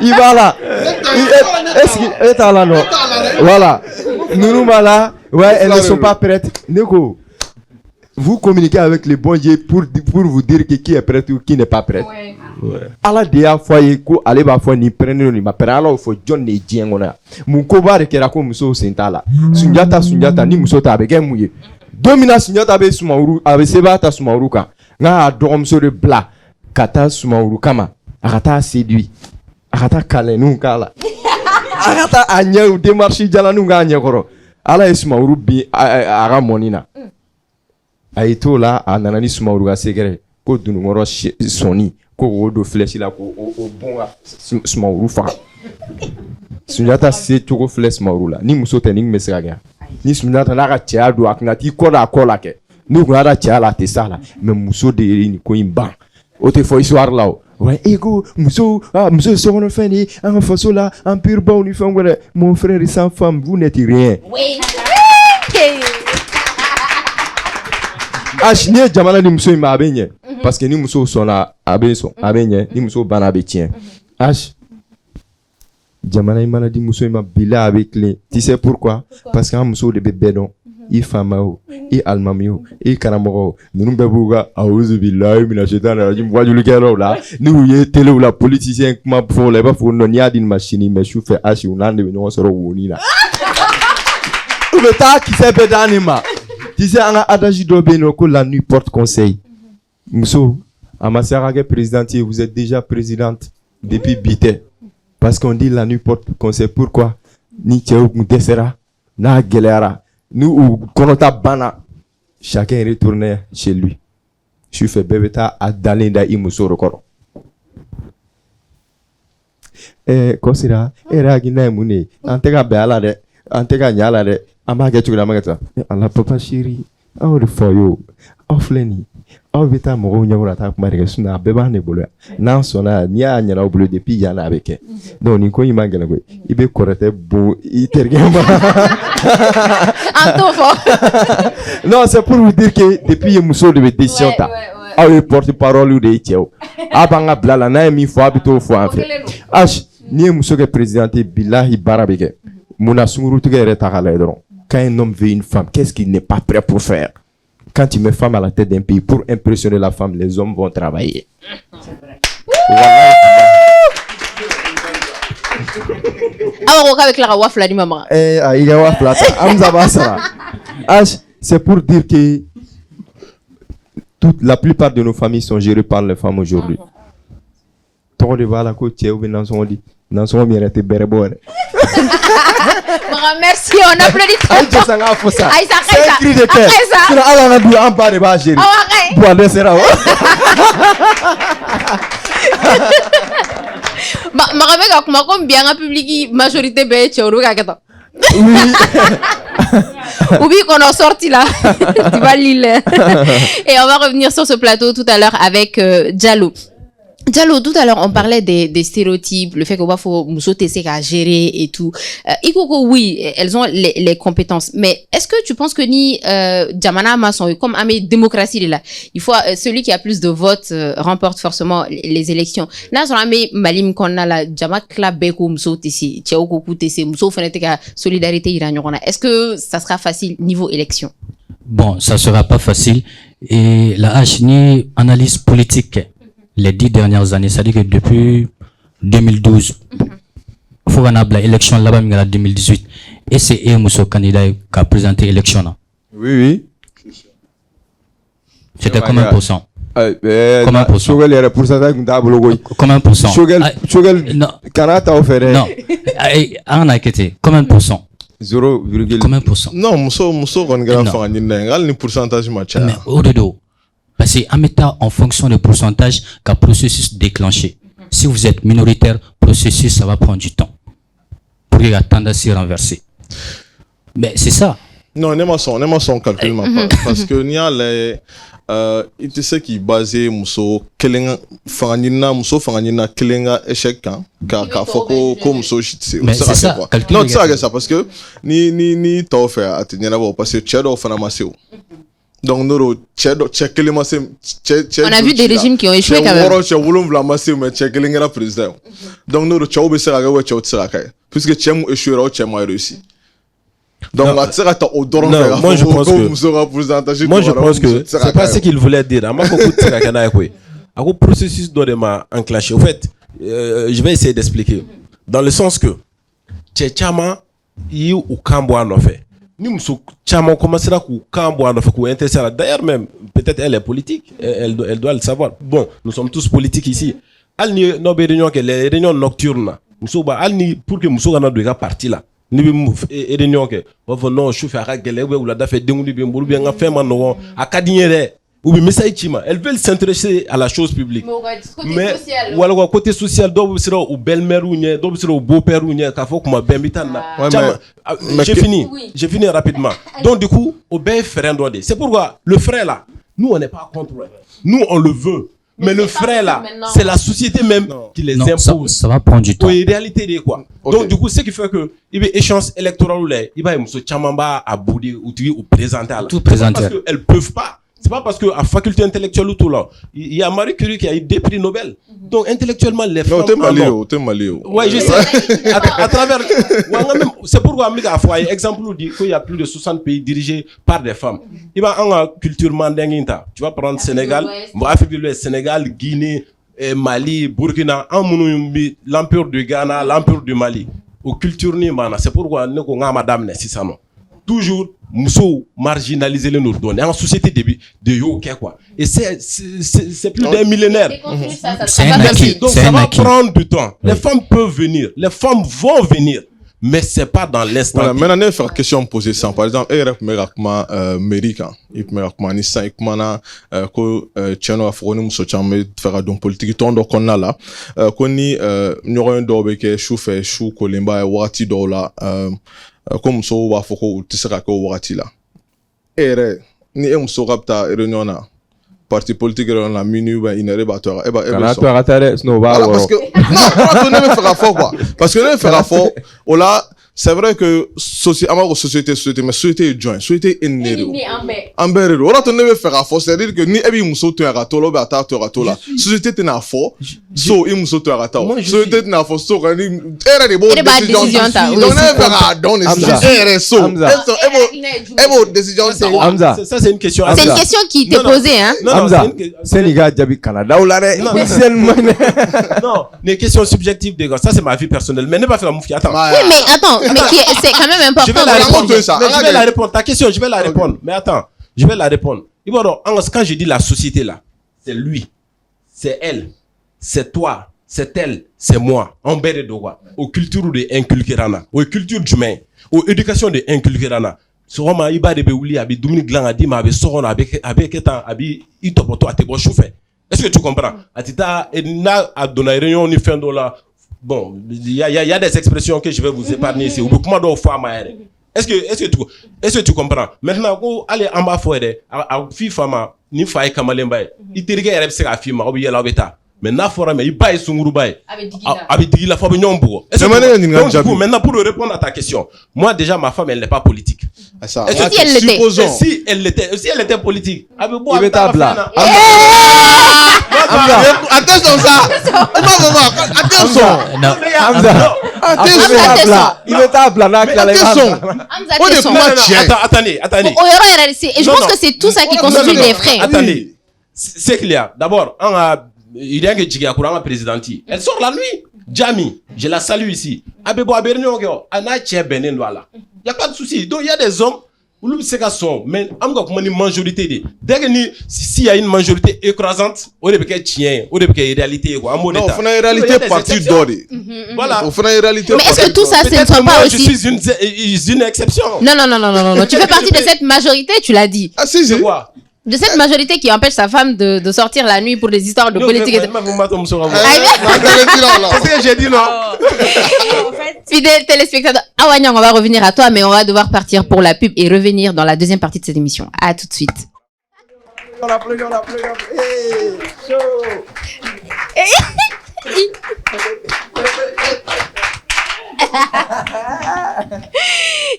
Speaker 6: Il va là. Est-ce qu'il est là non? Voilà. Nous là. Ouais, elles ne sont pas prêtes. Neko, vous communiquez avec les bons dieux pour vous dire qui est prêt ou qui n'est pas prêt. Ouais. Ala dia foye ko ale ba fo ni prendre ni ma ala fo John ne jiengona mun ko ba rekera ko muso sentala sunjata ni muso ta be gemuye domina sunjata be sumauru abe sebata sumauru kan nga dogom so de bla kata sumauru kama akata séduit akata kalenu kala akata anya démarche jala nu nga anya koro ala sumauru bi aga monina ayito la ananani sumauru ga segere ko dunu ngoro soni ko do flèche la ko o bon sumauru fa sunjata se to flèche sumauru la ni muso te ni mesraga ni sunjata na ka tia do aknati ko da ko la ke ni ko da tia la te sala mais muso de ni ko imba o te fo histoire la Ouais, ego, muso sur le fin de, en façon là, en pur bon, mon frère est sans femme, vous n'êtes rien.
Speaker 1: Oui.
Speaker 6: Ni jamana ni muso ma abenye parce que ni muso sona abenso abenye ni muso bana be tien. Jamana imana di muso ma bila avec les. Tu sais pourquoi? Parce qu'un muso de bébé donc i famao i almamio i karamogo nous bebuga auzu billahi minash shaitanir rajim wajulu kero la ni uye télé ou la politicien kuma fo le ba fo no nia din machine mais chou fait ashi unande be no soro woni la le ta qui fait bedanima disait anga adaji do be no ko la nuit porte conseil muso amasarage présidente vous êtes déjà présidente depuis bité parce qu'on dit la nuit porte conseil pourquoi ni tcheu mutesera na gelera nous konota bana chacun est retourné chez lui je fais bébéta à dalinda imuso rokoro kosira era gina mune antega bala de antega nyala de amage chukula magata ala papa chéri aw de foyo ofleni aw beta mo nyawra ta kuma de suna beba ne bolo nan sona nya nyana obolo depuis yana avec donc ni ko imangela go ibe korete bon itergema non c'est pour vous dire que depuis muso de décision ta aw porte-parole de Tchèo abanga blala na mi fo habito fo en fait ni muso que présidenté billahi barabeke mona sunguru tuge reta kala edron quand un homme veut une femme qu'est-ce qu'il n'est pas prêt pour faire? Quand tu mets femme à la tête d'un pays pour impressionner la femme, les hommes vont travailler. C'est pour dire que la plupart de nos familles sont gérées par les femmes aujourd'hui.
Speaker 1: Merci, on applaudit très fort.
Speaker 6: C'est un cri de cœur.
Speaker 1: Majorité Oubi qu'on en sorti là. Tu vas lire. Et on va revenir sur ce plateau tout à l'heure avec Diallo. Diallo, tout à l'heure, on parlait des stéréotypes, le fait qu'on faut musoter à gérer et tout. Ikoko, oui, elles ont les compétences. Mais est-ce que tu penses que ni Djamana Masson, comme Amé démocratie là, il faut celui qui a plus de votes remporte forcément les élections. Là, sur Amé Malim Konna la Djama Klabeko musotesi, Tchaoko Koutesi, Muso Feneteka solidarité iranienne. Est-ce que ça sera facile niveau élection?
Speaker 5: Bon, ça sera pas facile. Et la HNI analyse politique. Les 10 dernières années, c'est-à-dire que depuis 2012, il faut qu'on ait l'élection là-bas, mais en 2018. Et c'est un candidat qui a présenté l'élection là.
Speaker 6: Oui.
Speaker 5: C'était combien de pourcents? Combien de pourcents? Combien de pourcents?
Speaker 6: Non.
Speaker 5: Non. On a inquiété. Combien de pourcents?
Speaker 6: 0,
Speaker 5: combien de pourcents?
Speaker 3: Non, Mousso, on a un pourcentage match.
Speaker 5: Mais au-dedans. Parce qu'en mettant en fonction du pourcentage qu'un processus déclenché. Si vous êtes minoritaire, processus, ça va prendre du temps. Pour qu'il y ait tendance à s'y renverser. Mais c'est ça.
Speaker 3: Non, on aime son calcul, parce que il y a les, il te sait qui basé Mousso, Kelenga, Fanganina, Kelenga, échec, Kafoko, comme Mousso,
Speaker 5: mais c'est ça.
Speaker 3: Non, c'est ça, parce que, ni t'as fait à tenir là-bas, parce que tu as fait donc, nous,
Speaker 1: on a vu des régimes qui ont échoué quand même.
Speaker 3: Donc, nous, puisque tu as échoué, tu as réussi. Donc, moi,
Speaker 4: je pense que c'est pas ce qu'il voulait dire. Un processus doit enclencher. En fait, je vais essayer d'expliquer. Dans le sens que, Tchétchama, il y a un cambo en fait. Nous sommes commencé à d'ailleurs même peut-être elle est politique, elle doit le savoir. Bon, nous sommes tous politiques ici. Les réunions nocturnes, pour que nous soyons dans deux parties là. Nous réunions que non je fais ou la fait elles veulent s'intéresser à la chose publique. Mais voilà côté social, au belle-mère ou au beau-père ou j'ai fini rapidement. Donc du coup, au c'est pourquoi le frère là, nous on n'est pas contre. Nous on le veut. Mais le frein là, c'est la société même qui les impose.
Speaker 5: Ça va prendre du temps.
Speaker 4: Oui, réalité de quoi. Okay. Donc du coup, ce qui fait que il y a échange électoral là, il va y avoir chamamba à bouder ou présenter là.
Speaker 5: Tout présenter.
Speaker 4: Parce qu'elles peuvent pas. C'est pas parce que à faculté intellectuelle ou tout là, il y a Marie Curie qui a eu des prix Nobel. Donc intellectuellement les femmes.
Speaker 3: Non, t'es malio.
Speaker 4: Ouais, je sais. à travers. C'est pourquoi Amiga Foyer exemple nous dit qu'il y a plus de 60 pays dirigés par des femmes. Il va en culture mandinguinta. Tu vas prendre Sénégal, Afrique de l'Ouest, Sénégal, Guinée, Mali, Burkina, l'empire du Ghana, l'empire du Mali. Aux cultures ni mana. C'est pourquoi nous avons madame c'est ça non. Toujours muso marginaliser les nous donner en société de yo quoi et c'est plus d'un millénaire.
Speaker 5: C'est un acquis.
Speaker 4: Donc ça va prendre du temps. Les femmes peuvent venir, les femmes vont venir, mais c'est pas dans l'instant.
Speaker 3: Voilà, maintenant on faire question poser ça par exemple Europe merakma America merakma ni ça ikmana ko chano afroni muso chame faire donc politique tondo konna la koni nyoro ndo beke choufe chou kolimba wati dola comme so wa foko tisaka ko wakati la ere ni muso rapta réunion na parti politique na minu ba inere ba to e ba
Speaker 6: kana to atare no ba
Speaker 3: parce que non on ne faire fort quoi parce que ne faire fort ola c'est vrai que société mais société joint société enero ambere ola to ne faire fort c'est à dire que ni ebi muso to ara to lo ba ta to ara to la société te na fort so i muso to ara ta société te na fort so kan ni era de bonne décision donc ne faire don c'est so ebo décision
Speaker 4: ça c'est une question
Speaker 1: qui t'est posée hein.
Speaker 6: Hamza Sénégal jabi Canada ou la non
Speaker 4: les questions subjectives des gars ça c'est ma vie personnelle mais ne pas faire la moufia attends.
Speaker 1: Oui mais attends mais c'est quand même important.
Speaker 4: Je vais la répondre ta question je vais la répondre mais attends je vais la répondre. Quand je dis la société là c'est lui c'est elle c'est toi c'est elle c'est moi en bête de quoi aux cultures de inculquer rana aux cultures humain aux éducations de inculquer rana Soroma iba de beuli abi Dominique Glan a dit ma be sorona avec étant abi itopoto ate bo chauffeur. Est-ce que tu comprends? Atita na a donné réunion ni fin dollar. Bon, il y a des expressions que je vais vous épargner ici. Ou comment do fama ere. Est-ce que tu comprends? Maintenant ko aller en bas foire a fi fama ni faay kamalemba. Iterige ere se ka fi ma obi yela obeta. Mais na fora mais il baille sunguru baille avec digila fa nyombo. Maintenant pour répondre à ta question, moi déjà ma femme elle n'est pas politique.
Speaker 1: Si elle l'était
Speaker 4: si elle était politique
Speaker 6: attention ça attendez
Speaker 1: et je pense que c'est tout ça qui constitue des freins.
Speaker 4: Attendez c'est clair d'abord il y a que Djigia Kourama présidenti. Elle sort la nuit. Jami, je la salue ici. Abebo Abernion, Anna Tché Benin, voilà. Il n'y a pas de souci. Donc il y a des hommes où l'on sait qu'à son, mais on a une majorité. Dès que s'il y a une majorité écrasante, on est peut-être tien, on est peut-être réalité.
Speaker 3: Non, on fait une réalité partie d'oré.
Speaker 4: Voilà.
Speaker 3: On fait une réalité.
Speaker 1: Mais est-ce que tout ça, ce ne sont pas aussi.
Speaker 4: Je suis une exception.
Speaker 1: Non. Tu fais partie de cette majorité, tu l'as dit.
Speaker 3: Ah si, c'est quoi?
Speaker 1: De cette majorité qui empêche sa femme de sortir la nuit pour des histoires de politique.
Speaker 4: C'est ce que j'ai dit, non.
Speaker 1: Fidèle téléspectateur, Awanyang, on va revenir à toi, mais on va devoir partir pour la pub et revenir dans la deuxième partie de cette émission. À tout de suite.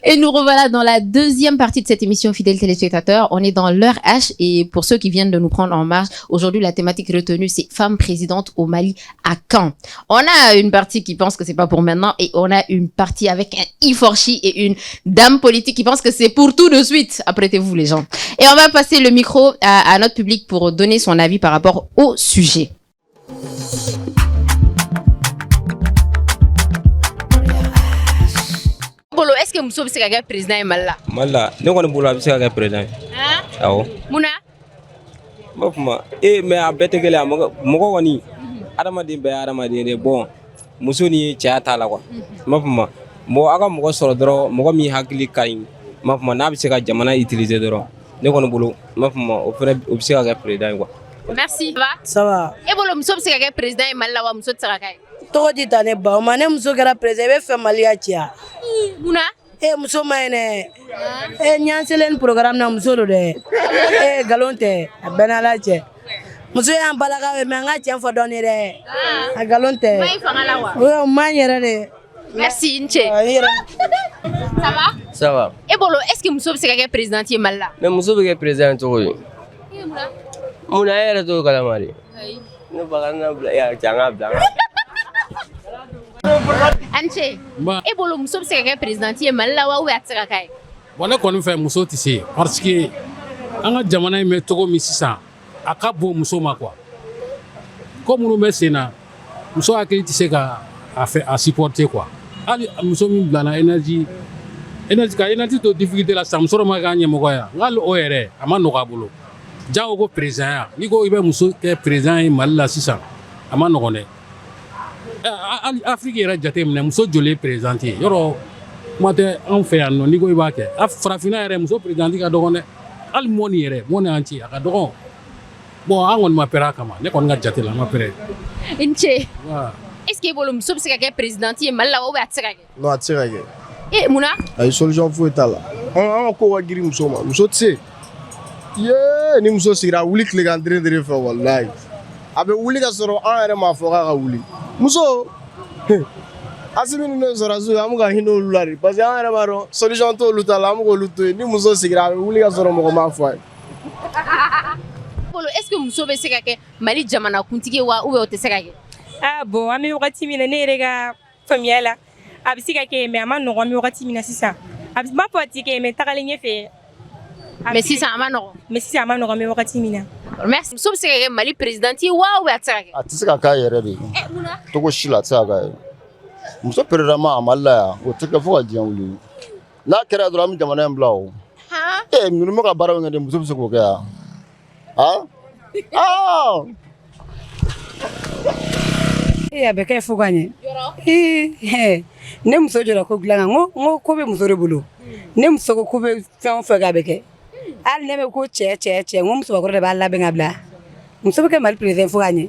Speaker 1: Et nous revoilà dans la deuxième partie de cette émission, fidèles téléspectateurs. On est dans l'heure H et pour ceux qui viennent de nous prendre en marche, aujourd'hui la thématique retenue c'est femmes présidentes au Mali à Caen. On a une partie qui pense que c'est pas pour maintenant et on a une partie avec un Iforchi et une dame politique qui pense que c'est pour tout de suite. Apprêtez-vous les gens. Et on va passer le micro à notre public pour donner son avis par rapport au sujet. Est-ce que Mousso bisa ka président Malla?
Speaker 7: Malla, ne ko bolo bisa ka président.
Speaker 1: Hein?
Speaker 7: Awo.
Speaker 1: Muna?
Speaker 7: Mafuma, mais a bete gele mogo woni adama de be adama de bon. Muso ni cha ta la quoi. Mafuma, mo aga mogo soro doro, mogo mi hakili kain. Mafuma na bisa ka jamana utiliser doro. Ne ko bolo, mafuma o bisa ka président quoi.
Speaker 1: Merci.
Speaker 8: Ça va.
Speaker 1: Et bolo Mousso bisa ka président Malla wa Mousso tsaka kai.
Speaker 8: Togo di tane ba ma ne muso kɛra président bɛ fɛ Mali ya ciya.
Speaker 1: Muna?
Speaker 8: Muso ma ɲinɛ. Ɲanselen programme na muso do dɛ. Galon tɛ a bɛɛ n'Ala cɛ. muso y'an balaka mais an ka tiɲɛ fɔ dɔɔni dɛ a galon tɛ
Speaker 1: Maï fanga la wa?
Speaker 8: o man yɛrɛ de
Speaker 1: Merci Nche. Ça va?
Speaker 9: Ça va.
Speaker 1: Et bolo, est-ce que muso bɛ se ka kɛ président ye Mali la?
Speaker 9: Mais muso bɛ kɛ président cogo di? Munna e yɛrɛ t'o kalama de? Ne baga na bila ya janga bila.
Speaker 1: Anche. E bolo muso bɛ se ka kɛ président ye Mali la wa ou a tɛ se ka kɛ?
Speaker 10: Bon ne kɔni fɛ muso tɛ se parce que an ka jamana in bɛ cogo min sisan a ka bon muso ma quoi. Ko minnu bɛ sen na muso hakili tɛ se ka a supporter quoi. Hali muso min bilana énergie ka énergie to difficulté la sisan muso dɔ ma k'a ɲɛmɔgɔ ye n k'ali o yɛrɛ a ma nɔgɔ a bolo jango ko président ya n'i ko i bɛ muso kɛ président ye Mali la sisan a ma nɔgɔn dɛ hali Afrique yɛrɛ jate minɛ muso joli ye président ye yɔrɔ kuma tɛ anw fɛ yan nɔ n'i ko i b'a kɛ farafinna yɛrɛ muso président ka dɔgɔn dɛ hali mɔni yɛrɛ mɔni an ci a ka dɔgɔn bon an kɔni ma pɛrɛ a kama ne kɔni ka jate la an ma pɛrɛ.
Speaker 1: Nche. Est-ce que bolo muso bɛ se ka kɛ président ye Mali la ou a tɛ se ka kɛ?
Speaker 11: Non a tɛ se ka kɛ.
Speaker 1: Munna?
Speaker 11: Ayi solution foyi t'a la. An ka ko ka girin muso ma muso tɛ se. Yee ni muso sigira a wuli tilegan dere fɛ walayi a bɛ wuli ka sɔrɔ an yɛrɛ m'a fɔ k'a ka wuli muso Asimi ninnu sɔrɔ su an bɛ ka hinɛ olu la de parce que an yɛrɛ b'a dɔn solution t'olu ta la an bɛ k'olu to yen ni muso sigira a bɛ wuli ka sɔrɔ mɔgɔ m'a fɔ a ye.
Speaker 1: Bolo est-ce que muso bɛ se ka kɛ Mali jamana kuntigi wa ou bien o tɛ se ka kɛ?
Speaker 12: Ah bon an bɛ wagati min na ne yɛrɛ ka faamuya la a bɛ se ka kɛ mais a ma nɔgɔn an bɛ wagati min na sisan a bɛ ma fɔ a tɛ kɛ mais tagalen ɲɛfɛ.
Speaker 1: Mais sisan a ma nɔgɔn.
Speaker 12: Mais sisan a ma nɔgɔn an bɛ wagati min na.
Speaker 1: Merci. Muso bɛ se ka kɛ Mali président ye wa ou bien a tɛ se ka kɛ?
Speaker 11: A tɛ se ka k'a yɛrɛ de.
Speaker 1: Munna?
Speaker 11: Togo si la a tɛ se ka k'a yɛrɛ. Muso président ma a Mali la yan o tɛ kɛ fo ka diɲɛ wuli n'a kɛra dɔrɔn an bɛ jamana in bila o. Ninnu bɛ ka baara min kɛ de muso bɛ se k'o kɛ yan.
Speaker 13: A bɛ kɛ fo ka ɲɛ ne muso jɔra ko dilan kan n ko bɛ muso de bolo ne muso ko bɛ fɛn o fɛn k'a bɛ kɛ hali ne bɛ ko cɛ n ko musokɔrɔba de b'a labɛn ka bila muso bɛ kɛ Mali président fo ka ɲɛ.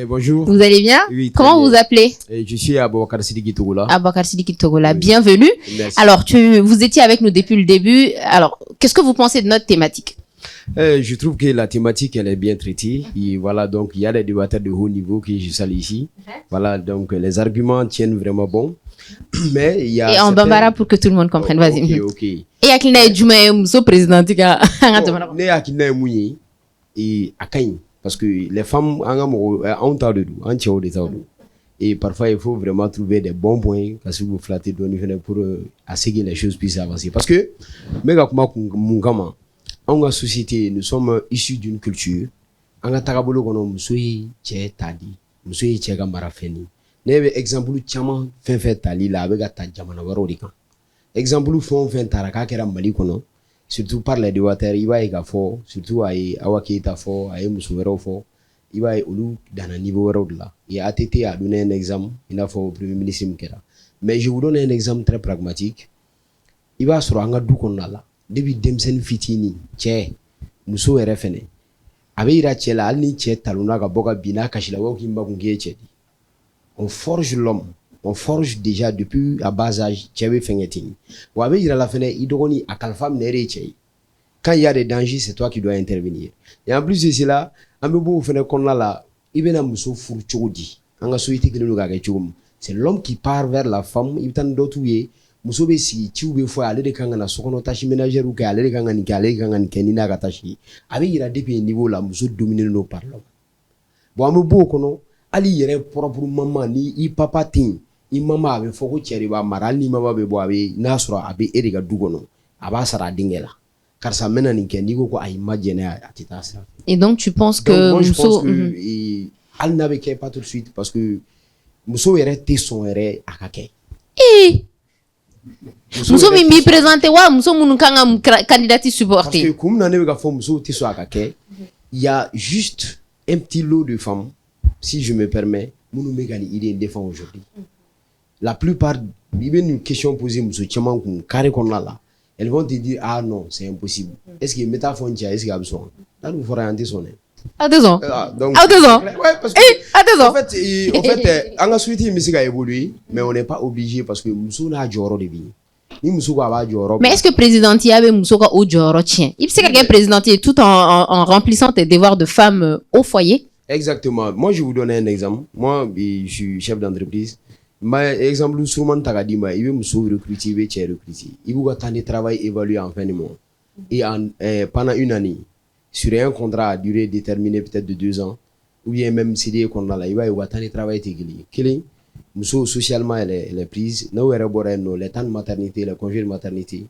Speaker 14: Bonjour.
Speaker 1: Vous allez bien?
Speaker 14: Oui,
Speaker 1: comment
Speaker 14: bien.
Speaker 1: vous appelez?
Speaker 14: Je suis Aboubacar Sidiki Togola.
Speaker 1: Aboubacar Sidiki Togola, oui. Bienvenue.
Speaker 14: Merci.
Speaker 1: Alors, vous étiez avec nous depuis le début. Alors, qu'est-ce que vous pensez de notre thématique?
Speaker 14: Je trouve que la thématique, elle est bien traitée. Et voilà, donc, il y a des débatteurs de haut niveau que je salue ici. Voilà, donc, les arguments tiennent vraiment bon. Mais il y a.
Speaker 1: Et en bambara pour que tout le monde comprenne. Vas-y.
Speaker 14: Ok.
Speaker 1: Et Akina Djouma Mousso président.
Speaker 14: Ne Akina Mouye et Akain. Parce que les femmes, on t'a de tout, on t'a de tout. Et parfois, il faut vraiment trouver des bons points parce que vous flattez pour assez que les choses puissent avancer. Parce que, en société, nous sommes issus d'une culture. En Tarabolo, on a tadi, nous marafeni. Nebe exemple chama fait tali la avec ta jamana warorika. Exemple font fait taraka kera mali kono. Surtout par les débatteurs, il va y avoir surtout à Awakita fort, à Moussouero fort, il va y avoir dans un niveau là. Et ATT a donné un exemple, il a fait au Premier ministre Mkera. Mais je vous donne un exemple très pragmatique. Il va se rendre du là. Depuis Demsen Fitini, Tché, Moussou RFN. Avec Irachela, Alni Tché, Taluna, Boga Bina, Kashilawa, Kimba Bungie. On forge l'homme. On forge déjà depuis à bas âge, Tchéwe Fengeting. Ou avec la fenêtre, il doit à Kalfam Nere. Quand il y a des dangers, c'est toi qui dois intervenir. Et en plus de cela, un peu beau faire qu'on a là, il vient à Mousso Fourchoudi. En société que nous avons, c'est l'homme qui part vers la femme, il tente d'autres Mousso Bessi, tu veux faire aller de Kangana, son tachi ménagère ou qu'aller de Kangani, qu'aller Kangan, Kenina Gatashi. Avec il a depuis niveau là, Mousso dominer nos parlons. Bon, un peu beau qu'on a, Ali yere propre maman, ni papa ting. I mama abe foko chéri ba maral ni mama be bo abe nasura abe erega dugono aba sara dingela car ça mena ni ken digo ko ay majene atita ça.
Speaker 1: Et donc tu penses que
Speaker 14: moi, je pense que al n'avait pas tout de suite parce que muso yere te son yere akake
Speaker 1: muso mi présenter wa muso munu kanga candidature supporter
Speaker 14: parce que comme nané ga fo muso te so akake il y a juste un petit lot de femmes si je me permets munu megani idée défend aujourd'hui. La plupart, il y a une question posée, elles vont te dire, ah non, c'est impossible. Est-ce que métaphore, est-ce qu'il y a besoin? Là, nous ferons un son.
Speaker 1: À 2 ans.
Speaker 14: Donc,
Speaker 1: à 2 ans.
Speaker 14: Ouais, parce
Speaker 1: que, à 2 ans.
Speaker 14: En fait, on a souhaité musique a évolué, mais on n'est pas obligé parce que nous n'a joro de vie.
Speaker 1: Mais est-ce que le président Tiabe Moussouka ou Djoro tient? Il sait qu'il président tout en remplissant tes devoirs de femme au foyer?
Speaker 14: Exactement. Moi, je vais vous donner un exemple. Moi, je suis chef d'entreprise. Mais exemple, souvent, Tagadima, il veut me recruter, il veut recruter. Il veut attendre le travail évalué en fin de mois. Et pendant une année, sur un contrat à durée déterminée peut-être de 2 ans, ou bien même si il qu'on a là, il va attendre le travail évalué. Muso socialement elle est prise na wera boreno le temps de maternité le congé de maternité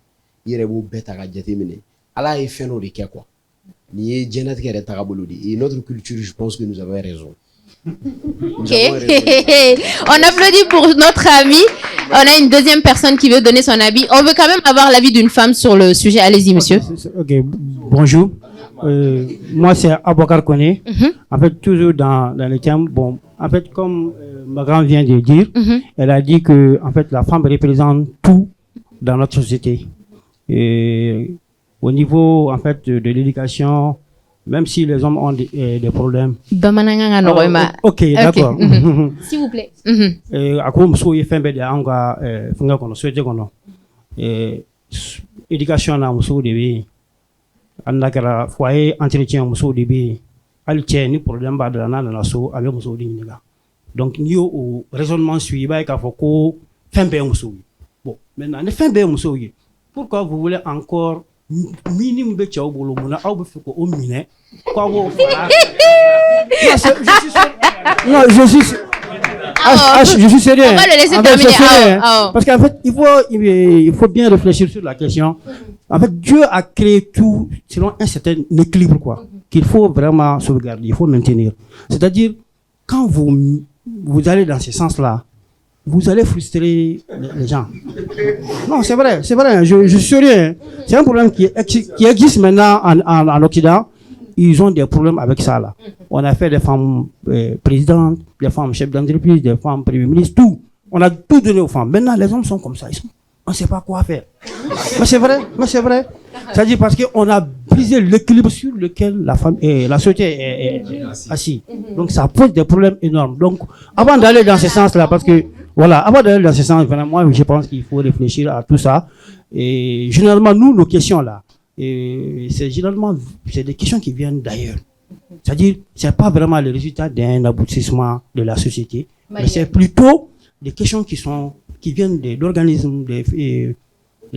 Speaker 14: yere bo beta ga jatemine ala e feno de kia quoi ni jenat kere tagabolodi et notre culture je pense que nous avons raison.
Speaker 1: Ok. On applaudit pour notre ami. On a une deuxième personne qui veut donner son avis. On veut quand même avoir l'avis d'une femme sur le sujet. Allez-y, monsieur.
Speaker 15: Ok, bonjour. Moi, c'est Abouakar Kone. En fait, toujours dans le thème, bon, en fait, comme ma grand vient de dire, elle a dit que, en fait, la femme représente tout dans notre société. Et au niveau, en fait, de l'éducation, même si les hommes ont des problèmes.
Speaker 1: Ok,
Speaker 15: d'accord.
Speaker 1: S'il vous plaît.
Speaker 15: À quoi monsieur est fait de anga funga kono souhaité kono. Éducation na monsieur de anda kala foyer entretien monsieur de al ni problème ba de la na so avec monsieur de niga. Donc ni au raisonnement suivi ba ka foko fembe monsieur. Bon, maintenant ne fembe monsieur. Pourquoi vous voulez encore minimum de tchao bolo mona au be foko o mine quoi vous non je suis sérieux.
Speaker 1: On va le laisser terminer.
Speaker 15: Parce qu'en fait il faut bien réfléchir sur la question. En fait Dieu a créé tout selon un certain équilibre quoi qu'il faut vraiment sauvegarder, il faut maintenir. C'est-à-dire quand vous allez dans ce sens-là, vous allez frustrer les gens. Non, c'est vrai, je suis sérieux. C'est un problème qui existe maintenant en Occident. Ils ont des problèmes avec ça là. On a fait des femmes présidentes, des femmes chefs d'entreprise, des femmes premiers ministres, tout. On a tout donné aux femmes. Maintenant, les hommes sont comme ça. On ne sait pas quoi faire. Mais c'est vrai. C'est-à-dire parce qu'on a brisé l'équilibre sur lequel la femme et la société est assise. Donc ça pose des problèmes énormes. Donc avant d'aller dans ce sens-là, parce que avant d'aller dans ce sens, vraiment, moi je pense qu'il faut réfléchir à tout ça. Et généralement, nous, nos questions là, c'est des questions qui viennent d'ailleurs. C'est-à-dire, c'est pas vraiment le résultat d'un aboutissement de la société, mais c'est plutôt des questions qui viennent d'organismes, des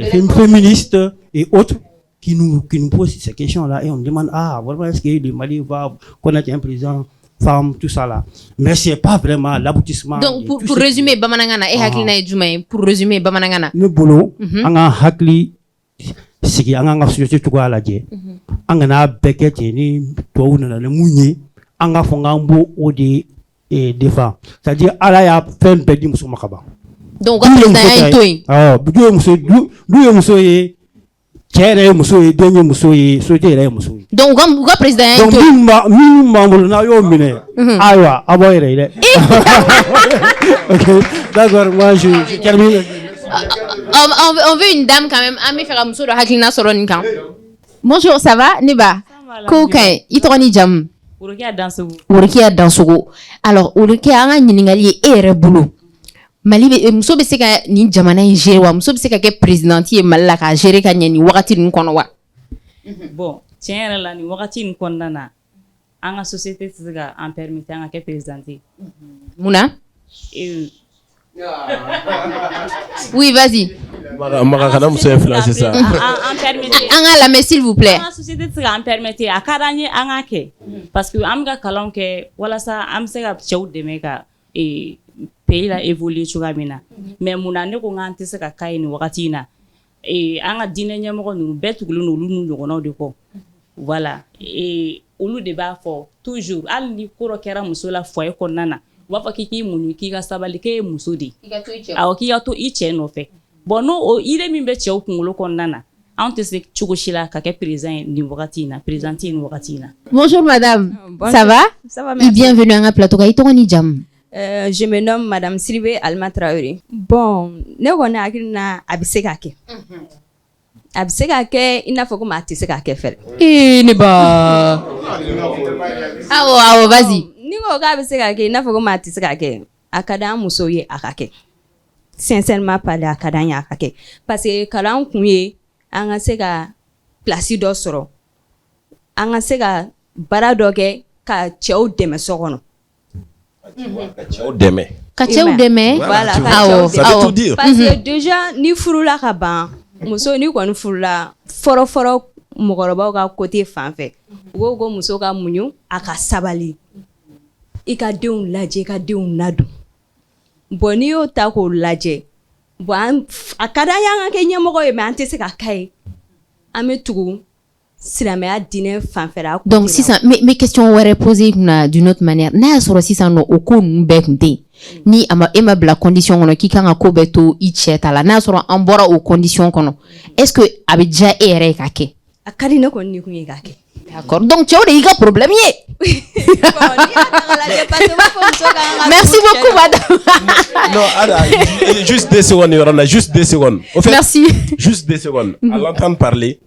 Speaker 15: féministes et autres qui nous posent ces questions-là et on demande vraiment est-ce que le Mali va connaître un président femme tout ça là, mais c'est pas vraiment l'aboutissement.
Speaker 1: Donc pour résumer bamanangana et haklina et jumay pour résumer bamanangana
Speaker 15: le boulot anga hakli sigi anga société tout quoi la je anga na beket ni to na le munyi anga fonga mbo odi et défend, c'est-à-dire ala ya fen pedi musu makaba.
Speaker 1: Donc président est toin
Speaker 15: bujo musu du musu ye kere musu ye denye musu ye société re musu.
Speaker 1: Donc pourquoi président est toin
Speaker 15: donc minimum na yo mine aywa aboyre ile. OK, d'accord, moi je termine.
Speaker 1: On veut une dame quand même. Ami fera muso do haklina soronika. Bonjour, ça va Neba? Ko kay itroni jam. Urukia dansugo. Alors urukia anga nyiningali ere bulu. Mali muso be se ka ni jamana gérer wa muso be se ka ke présidenti e malla ka gérer ka nyani wakati nun kono wa.
Speaker 2: Bon, tiens la ni wakati nun kono na. Anga société tiga en permettre anga ke présidenti.
Speaker 1: Muna? Oui, vas-y.
Speaker 4: Marakana muso influencer ça.
Speaker 2: En permettre.
Speaker 1: Anga la mais s'il vous plaît.
Speaker 2: Anga société tiga en permettre akadanye anga ke parce que amga kalon ke wala sa am se ka chew de meka et pays la évoluer chugamina mais munane ko ngante se ka kaini wakati na et anga dine nyamoko nu betugulu no lu nu no de ko voilà et olu de ba fo toujours al ni koro kera muso la foye ko nana wa fa kiki munu ki ga sabali ke muso di aw ki ya to iche no fe bono o ire mi be chew kungulo ko nana ante se chugoshila ka ke président ni wakati na présidenti ni wakati na.
Speaker 1: Bonjour madame.
Speaker 16: Bonjour.
Speaker 1: Ça va?
Speaker 16: Ça va, merci.
Speaker 1: Et bienvenue à un plateau ka itoroni jam.
Speaker 16: Je me nomme Madame Sylvie Alma Traoré. Bon, ne kɔni hakili na a bɛ se ka kɛ. a bɛ se ka kɛ i n'a fɔ komi a tɛ se ka kɛ fɛrɛ.
Speaker 1: Ne ba. Awo, vas-y.
Speaker 16: Ni ko k'a bɛ se ka kɛ i n'a fɔ komi a tɛ se ka kɛ, a ka d'an musow ye a ka kɛ. Sincèrement parler, a ka d'an ye a ka kɛ. Parce que kalan kun ye an ka se ka place dɔ sɔrɔ, an ka se ka baara dɔ kɛ ka cɛw dɛmɛ so kɔnɔ.
Speaker 1: Ka cɛw dɛmɛ.
Speaker 16: Voilà,
Speaker 1: ça veut tout dire.
Speaker 16: Parce que déjà ni furula ka ban, muso ni kɔni furula fɔlɔ mɔgɔkɔrɔbaw ka côté fan fɛ, u ko ko muso ka muɲu, a ka sabali, i ka denw lajɛ, i ka denw ladon. Bon n'i y'o ta k'o lajɛ, bon a ka d'an ye an ka kɛ ɲɛmɔgɔ ye mais an tɛ se ka k'a ye. An bɛ tugu silamɛya diinɛ fanfɛla.
Speaker 1: Donc sisan mes questions wɛrɛ poser d'une autre manière. N'a y'a sɔrɔ sisan nɔ o ko ninnu bɛɛ kun tɛ yen. Ni e ma bila condition kɔnɔ k'i kan ka ko bɛɛ to i cɛ ta la. N'a y'a sɔrɔ an bɔra o condition kɔnɔ, est-ce que a bɛ diya e yɛrɛ ye k'a kɛ?
Speaker 16: A ka di ne kɔni ni kun ye k'a kɛ.
Speaker 1: D'accord. Donc cɛw de y'i ka problème ye. Merci beaucoup madame.
Speaker 4: Non, Ada, juste 2 secondes, Yorana, juste 2 secondes. Au fait,
Speaker 1: merci.
Speaker 4: Juste 2 secondes. À l'entendre parler,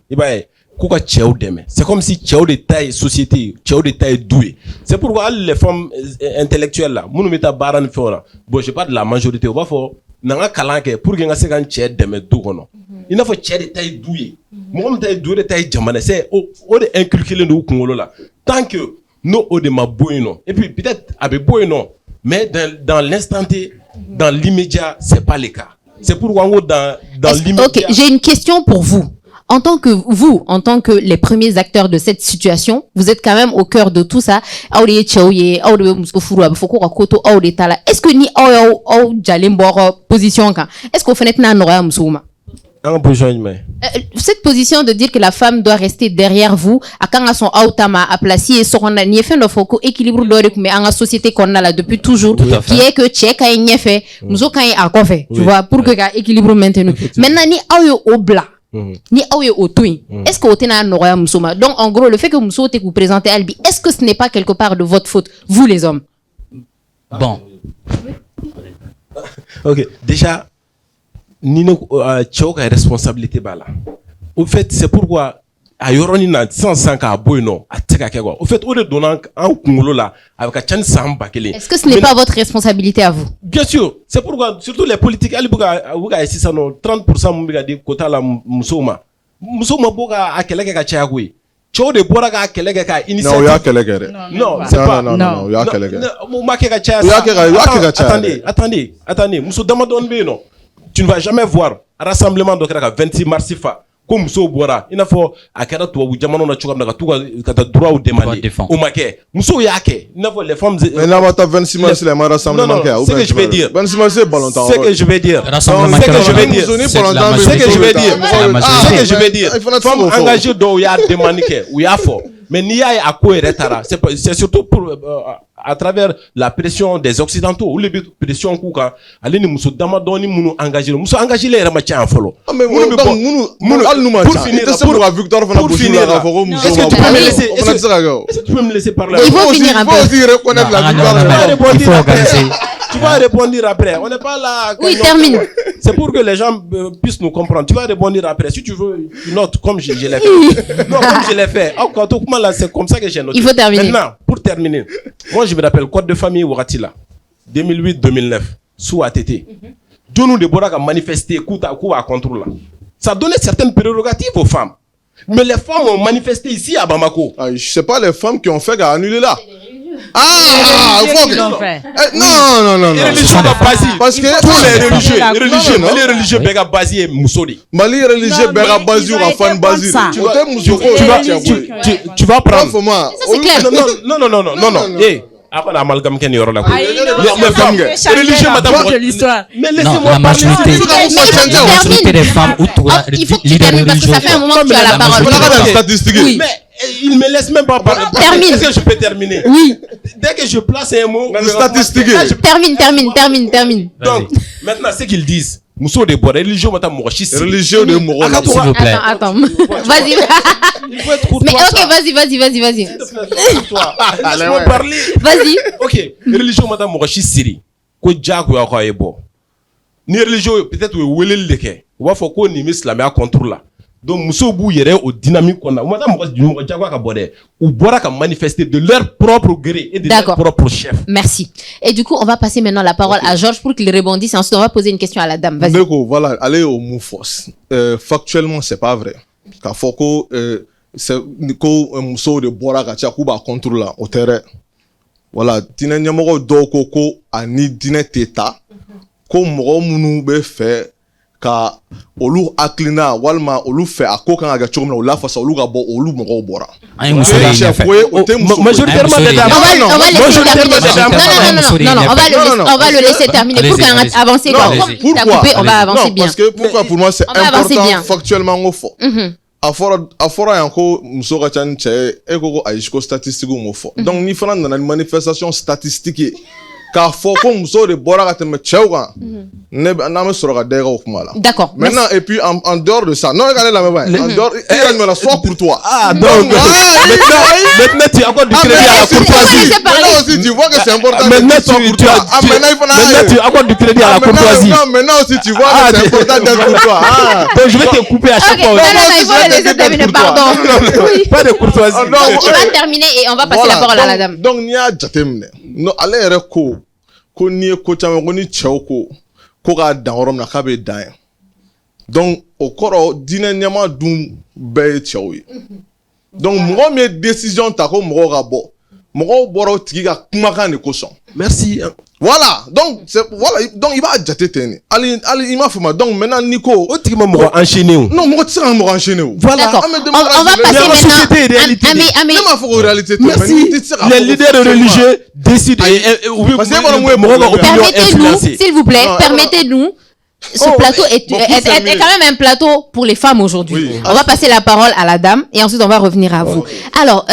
Speaker 4: c'est comme si tchao de taille société, tchao de taille doué. C'est pourquoi les femmes intellectuelles là, nous mettons baran fora. Bon, je parle de la majorité. On va faire nanga kalanke pour que nga se kan tchè deme du kono. Il n'a faut tchè de taille doué. Moi, me taille doué de taille jamane. C'est au de inculquer le nou kongolo là. Tant que nous au de ma boyno. Et puis peut-être avec boyno, mais dans l'instant T, dans l'immédiat, c'est pas le cas. C'est pourquoi dans l'immédiat.
Speaker 1: Ok, j'ai une question pour vous. En tant que les premiers acteurs de cette situation, vous êtes quand même au cœur de tout ça. Est-ce que ni position est-ce qu'on fait cette position de dire que la femme doit rester derrière vous, à quand son autama à placer son on a ni fait le focus équilibre d'orique mais en société qu'on a là depuis toujours, qui est que tchèque a n'y fait, nous aucun a quoi fait, tu vois, pour que l'équilibre maintenu. Maintenant ni au blanc. Ni aouye au twin. Est-ce que vous avez un musoma? Donc en gros le fait que Mousso vous présentez Albi, est-ce que ce n'est pas quelque part de votre faute, vous les hommes?
Speaker 5: Bon.
Speaker 4: Ok, déjà Nino Tchoka a responsabilité bala. Au fait, c'est pourquoi a yoroni na 100 ka boyno a teka kego. Au fait, au de donnant un kungolo là avec un chan samba kele.
Speaker 1: Est-ce que ce n'est pas votre responsabilité à vous?
Speaker 4: Bien sûr, c'est pourquoi surtout les politiques ali buga ici ça no 30% mbiga di kota la musoma boga a keleke ka chagwe. Cho de bora ka keleke ka initiative.
Speaker 3: Non, ya keleke.
Speaker 4: Non, c'est pas.
Speaker 3: Non, ya keleke.
Speaker 4: Attendez, muso damadon be non. Tu ne vas jamais voir un rassemblement de 26 marsifa. Comme Mousso Bora, il faut à Karatou ou Jamano Nachukam Nakatuka droit ou demander. Au maquet. Mousso Yake, il faut les femmes.
Speaker 3: Mais là, tu as 26 mars, c'est un rassemblement.
Speaker 4: C'est ce que je vais dire.
Speaker 3: 26 mars, c'est bon longtemps.
Speaker 4: C'est ce que je vais dire.
Speaker 3: C'est ce que je vais dire.
Speaker 4: C'est ce que je vais dire. C'est ce que je vais dire. Femme engagée d'où il y a demandé, où il y a fort. Mais n'y a à quoi retard. C'est surtout pour à travers la pression des occidentaux ou les pressions kouka allez nous muso damadoni munu engagé les ramacha en follow.
Speaker 3: Mais pour finir
Speaker 4: est-ce que tu peux me laisser parler?
Speaker 1: Il faut finir un peu.
Speaker 3: Reconnaître la victoire.
Speaker 4: Tu vas répondre après. On n'est pas là.
Speaker 1: Oui, termine.
Speaker 4: C'est pour que les gens puissent nous comprendre. Tu vas répondre après. Si tu veux une note comme je l'ai fait. Non, comme je l'ai fait. C'est comme ça que j'ai noté.
Speaker 1: Il faut terminer.
Speaker 4: Maintenant, pour terminer, moi je me rappelle Code de famille Ouratila, 2008-2009, sous ATT. Nous de Borak a manifesté coup à contrôle. Ça donnait certaines prérogatives aux femmes. Mais les femmes ont manifesté ici à Bamako.
Speaker 3: C'est pas les femmes qui ont fait qu'à annuler là.
Speaker 2: Il faut que
Speaker 3: non.
Speaker 4: Les religieux parce que tous les religieux béga basé et Moussoli.
Speaker 3: Mali religieux béga basé ou Rafan basé.
Speaker 4: Tu vas prendre.
Speaker 1: C'est clair.
Speaker 4: Non. Après l'amalgame qu'il y aura là. Religieux, madame.
Speaker 5: Mais laissez-moi parler. La majorité des femmes ou toi,
Speaker 1: leader religieux. Ça fait un moment que tu as la parole.
Speaker 4: Mais il me laisse même pas parler. Est-ce que je peux terminer?
Speaker 1: Oui.
Speaker 4: Dès que je place un mot,
Speaker 3: statistique.
Speaker 1: Termine.
Speaker 4: Donc, maintenant, ce qu'ils disent. Mousso de bois, religieux, madame Mourachi.
Speaker 3: Religieux de Mourachi.
Speaker 5: S'il vous plaît.
Speaker 1: Attends. Vas-y. Mais ok, vas-y.
Speaker 4: Laisse-moi parler.
Speaker 1: Vas-y.
Speaker 4: Ok. Religieux, madame Mourachi Siri. Ko Jack ou Akoyebo. Ni religieux, peut-être, ou Willel Leke. Ou Afoko, ni Islamé à contrôle là. donc muso b'u yɛrɛ o dynamique kɔnɔna u ma taa mɔgɔ jagoya ka bɔ dɛ u bɔra ka manifester de leur propre gré et de leur propre chef.
Speaker 1: Merci. Et du coup, on va passer maintenant la parole à Georges pour qu'il rebondisse. Ensuite, on va poser une question à la dame. Vas-y.
Speaker 3: Voilà, allez au mot force. Factuellement, c'est pas vrai. Car faut que c'est ko muso de bɔra ka ca k'u b'a contrôler au terrain. Voilà, dinɛ ɲɛmɔgɔ dɔw ko ani dinɛ tɛ taa ko mɔgɔ minnu bɛ fɛ ka olu hakilina walima olu fɛ a ko kan ka kɛ cogo min na o la fasa olu ka bɔ olu mɔgɔw bɔra.
Speaker 5: An ye muso de ɲɛfɛ.
Speaker 3: Majoritairement des dames.
Speaker 1: Non, on va le laisser terminer pour qu'on avance. Pourquoi? On va avancer bien.
Speaker 3: Parce que pourquoi pour moi c'est important factuellement au fond. A fɔra yan ko muso ka ca ni cɛ ye e ko ayi ko statistique m'o fɔ donc ni fana nana ni manifestation statistique ye k'a fɔ ko muso de bɔra ka tɛmɛ cɛw kan n'an bɛ sɔrɔ ka da i ka o kuma la.
Speaker 1: D'accord.
Speaker 3: Maintenant et puis en dehors de ça non e ka ne lamɛn ba ye en dehors e yɛrɛ ɲuman soit pour toi.
Speaker 4: Ah donc maintenant tu accordes du crédit à la courtoisie.
Speaker 3: Maintenant aussi tu vois que c'est important.
Speaker 4: Maintenant tu accordes du crédit à la courtoisie.
Speaker 3: Maintenant aussi tu vois que c'est important d'être pour toi.
Speaker 4: Donc je vais te couper à chaque fois. Pas de courtoisie.
Speaker 1: On va terminer et on va passer la parole à la dame.
Speaker 3: Donc n'i y'a jateminɛ no ale yɛrɛ ko n'i ye ko caman ko ni cɛw ko k'a dan yɔrɔ min na k'a bɛ dan yen donc o kɔrɔ diinɛ ɲɛma dun bɛɛ ye cɛw ye donc mɔgɔ min ye décision ta ko mɔgɔw ka bɔ mɔgɔw bɔra o tigi ka kumakan de kosɔn.
Speaker 4: Merci.
Speaker 3: Voilà donc i b'a jate ten de hali i m'a faamuya donc maintenant ni ko
Speaker 4: o tigi ma mɔgɔ enchaîné o.
Speaker 3: non mɔgɔ tɛ se ka mɔgɔ enchaîné o.
Speaker 4: Voilà.
Speaker 1: On va passer maintenant.
Speaker 3: Ne m'a fɔ ko réalité tɛ.
Speaker 4: Merci. Les leaders religieux décident.
Speaker 3: Parce que
Speaker 1: permettez-nous s'il vous plaît permettez-nous. Ce plateau est quand même un plateau pour les femmes aujourd'hui. Oui. On va passer la parole à la dame et ensuite on va revenir à vous. Alors,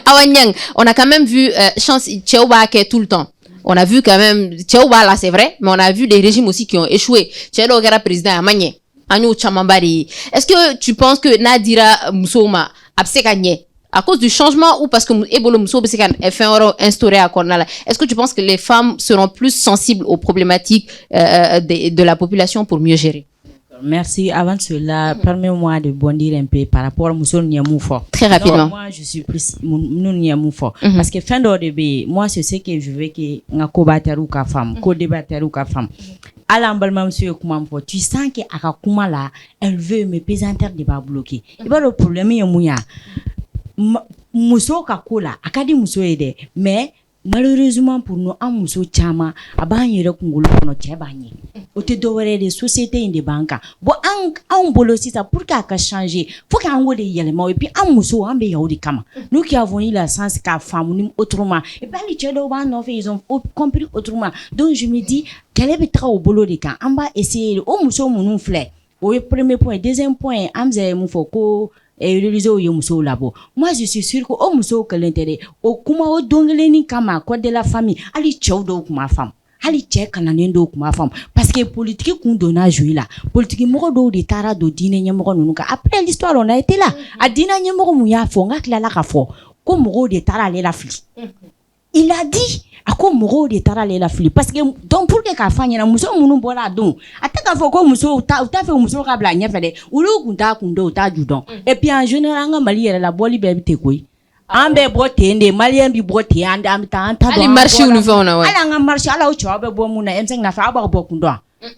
Speaker 1: Awa Nyang, on a quand même vu chance Tcheouba tout le temps. On a vu quand même Tcheouba là c'est vrai, mais on a vu des régimes aussi qui ont échoué. Tcheouba era président à Magné, Agnou Chamambari. Est-ce que tu penses que Nadira Moussouma a gagné à cause du changement ou parce que Ebolo Mousso est fait instauré à Cornala? Est-ce que tu penses que les femmes seront plus sensibles aux problématiques de la population pour mieux gérer?
Speaker 2: Merci. Avant cela, permets-moi de bondir un peu par rapport à Mousso Niamoufo.
Speaker 1: Très rapidement.
Speaker 2: Non, moi, je suis plus Niamoufo. Parce que fin d'ODB, moi, c'est ce que je veux que Ngako Bataru ka femme, ko débatteru ka femme. Ala mbalma monsieur Kumamfo, tu sens que Akakuma là, elle veut me pesanter de pas bloquer. Il va le problème est mouya. Muso ka ko la a ka di muso ye dɛ mais malheureusement pour nous an muso caman a b'an yɛrɛ kunkolo kɔnɔ cɛ b'a ɲɛ o tɛ dɔwɛrɛ de société in de b'an kan bon anw bolo sisan pour que a ka changer faut qu'an k'o de yɛlɛma et puis an muso an bɛ yan o de kama nous qui avons eu la chance k'a faamu autrement et puis hali cɛ dɔw b'an nɔfɛ ils ont compris autrement donc je me dis kɛlɛ bɛ taga o bolo de kan an b'a essayer o muso minnu filɛ o ye premier point deuxième point an bɛ mun fɔ ko réaliser au muso labo. Moi je suis sûr que au muso que l'intérêt au kuma au dongeleni kama quoi de la famille ali tchou do kuma femme ali tchè kananen do kuma femme parce que politique qu'on donne à jouer là politique moko do de tara do dine nyamoko nunuka après l'histoire on a été là a dina nyamoko muya fo ngakla la ka fo ko moko de tara le la fli il a dit a ko moko de tara le la fli parce que donc pour que ka fanya na muso munu bola don ataka fo ko muso ta fait muso ka bla nya fede ulu kunta kundo ta judon et puis en général nga mali yere la boli be te koy ambe bote ende malien bi bote anda am ta anta do
Speaker 1: ali marché ulu fa ona wa
Speaker 2: ala nga marché ala o chobe bo muna M5 na fa ba bo kundo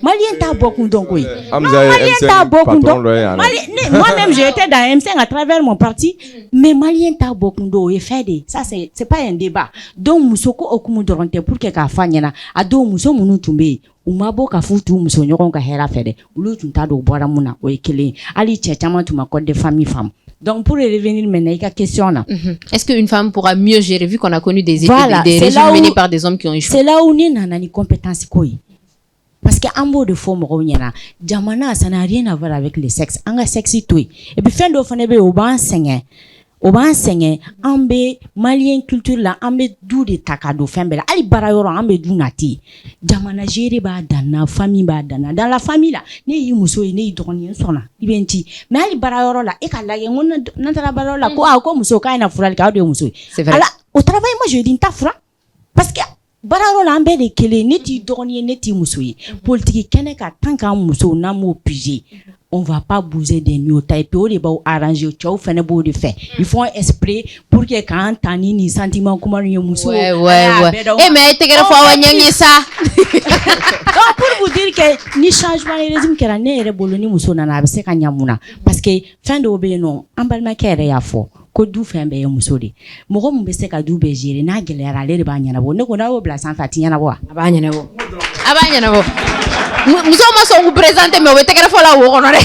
Speaker 2: malien ta bo kundo koy
Speaker 6: malien ta bo kundo
Speaker 2: moi-même j'ai été dans M5 à travers mon parti mais malien ta bo kundo e fede ça c'est pas un débat donc musoko okumu doronte pour que ka fanya na ado muso munu tumbe umabo ka futu muso nyoko ka hera fede ulu tunta do bora muna o ekele ali chama tuma code de famille femme. Donc pour revenir maintenant à la question là.
Speaker 1: Est-ce qu'une femme pourra mieux gérer vu qu'on a connu des études des régimes menés par des hommes qui ont échoué?
Speaker 2: C'est là où ni nana ni compétence koi. Parce que en mot de forme ronyana jamana ça n'a rien à voir avec le sexe. Anga sexy toi. Et puis fin de fone be o ban enseigner ambe malien culture la ambe du de takado fembela ali barayoro ambe du nati jamana géré ba dana famille ba dana dans la famille là ne yi muso ne yi doni sona ibenti mais ali barayoro la e kala ye ngona nantara barayoro la ko muso ka na fural ka de muso
Speaker 1: c'est vrai
Speaker 2: ala au travail moi je dis ta fura parce que barayoro la ambe de kele ne ti doni ne ti muso yi politique kene ka tanka muso na mo pige on va pas bouger des nuits au taille au débat arranger au tchao fait beau de fait il faut un esprit pour que quand tani ni sentiment comment ni muso
Speaker 1: ouais eh mais t'es qu'il faut avoir ça
Speaker 2: donc pour vous dire que ni changement les régime que la ne bolo ni muso na na se ka nyamuna parce que fin de obé non ambalma kere ya fo ko du fɛn bɛɛ ye muso de mɔgɔ mun bɛ se ka du bɛɛ gérer n'a gɛlɛyara ale de b'a ɲɛnabɔ ne ko n'a y'o bila sanfɛ a ti ɲɛnabɔ wa
Speaker 1: a b'a ɲɛnabɔ muso ma sɔn k'u présenter mais o bɛ tɛgɛrɛ fɔ la wo kɔnɔ dɛ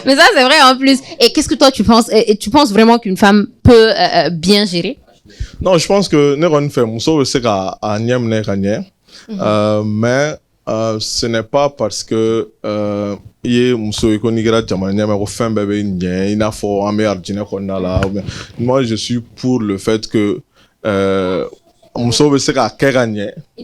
Speaker 1: mais ça c'est vrai en plus et qu'est-ce que toi tu penses et tu penses vraiment qu'une femme peut bien gérer?
Speaker 3: Non, je pense que ne kɔni fɛ muso bɛ se ka a ɲɛ minɛ ka ɲɛ mais ce n'est pas parce que ye muso ko ni kɛra jamana ɲɛmɛ ko fɛn bɛɛ bɛ ɲɛ i n'a fɔ an bɛ arijinɛ kɔnɔna la moi je suis pour le fait que muso bɛ se ka kɛ ka ɲɛ i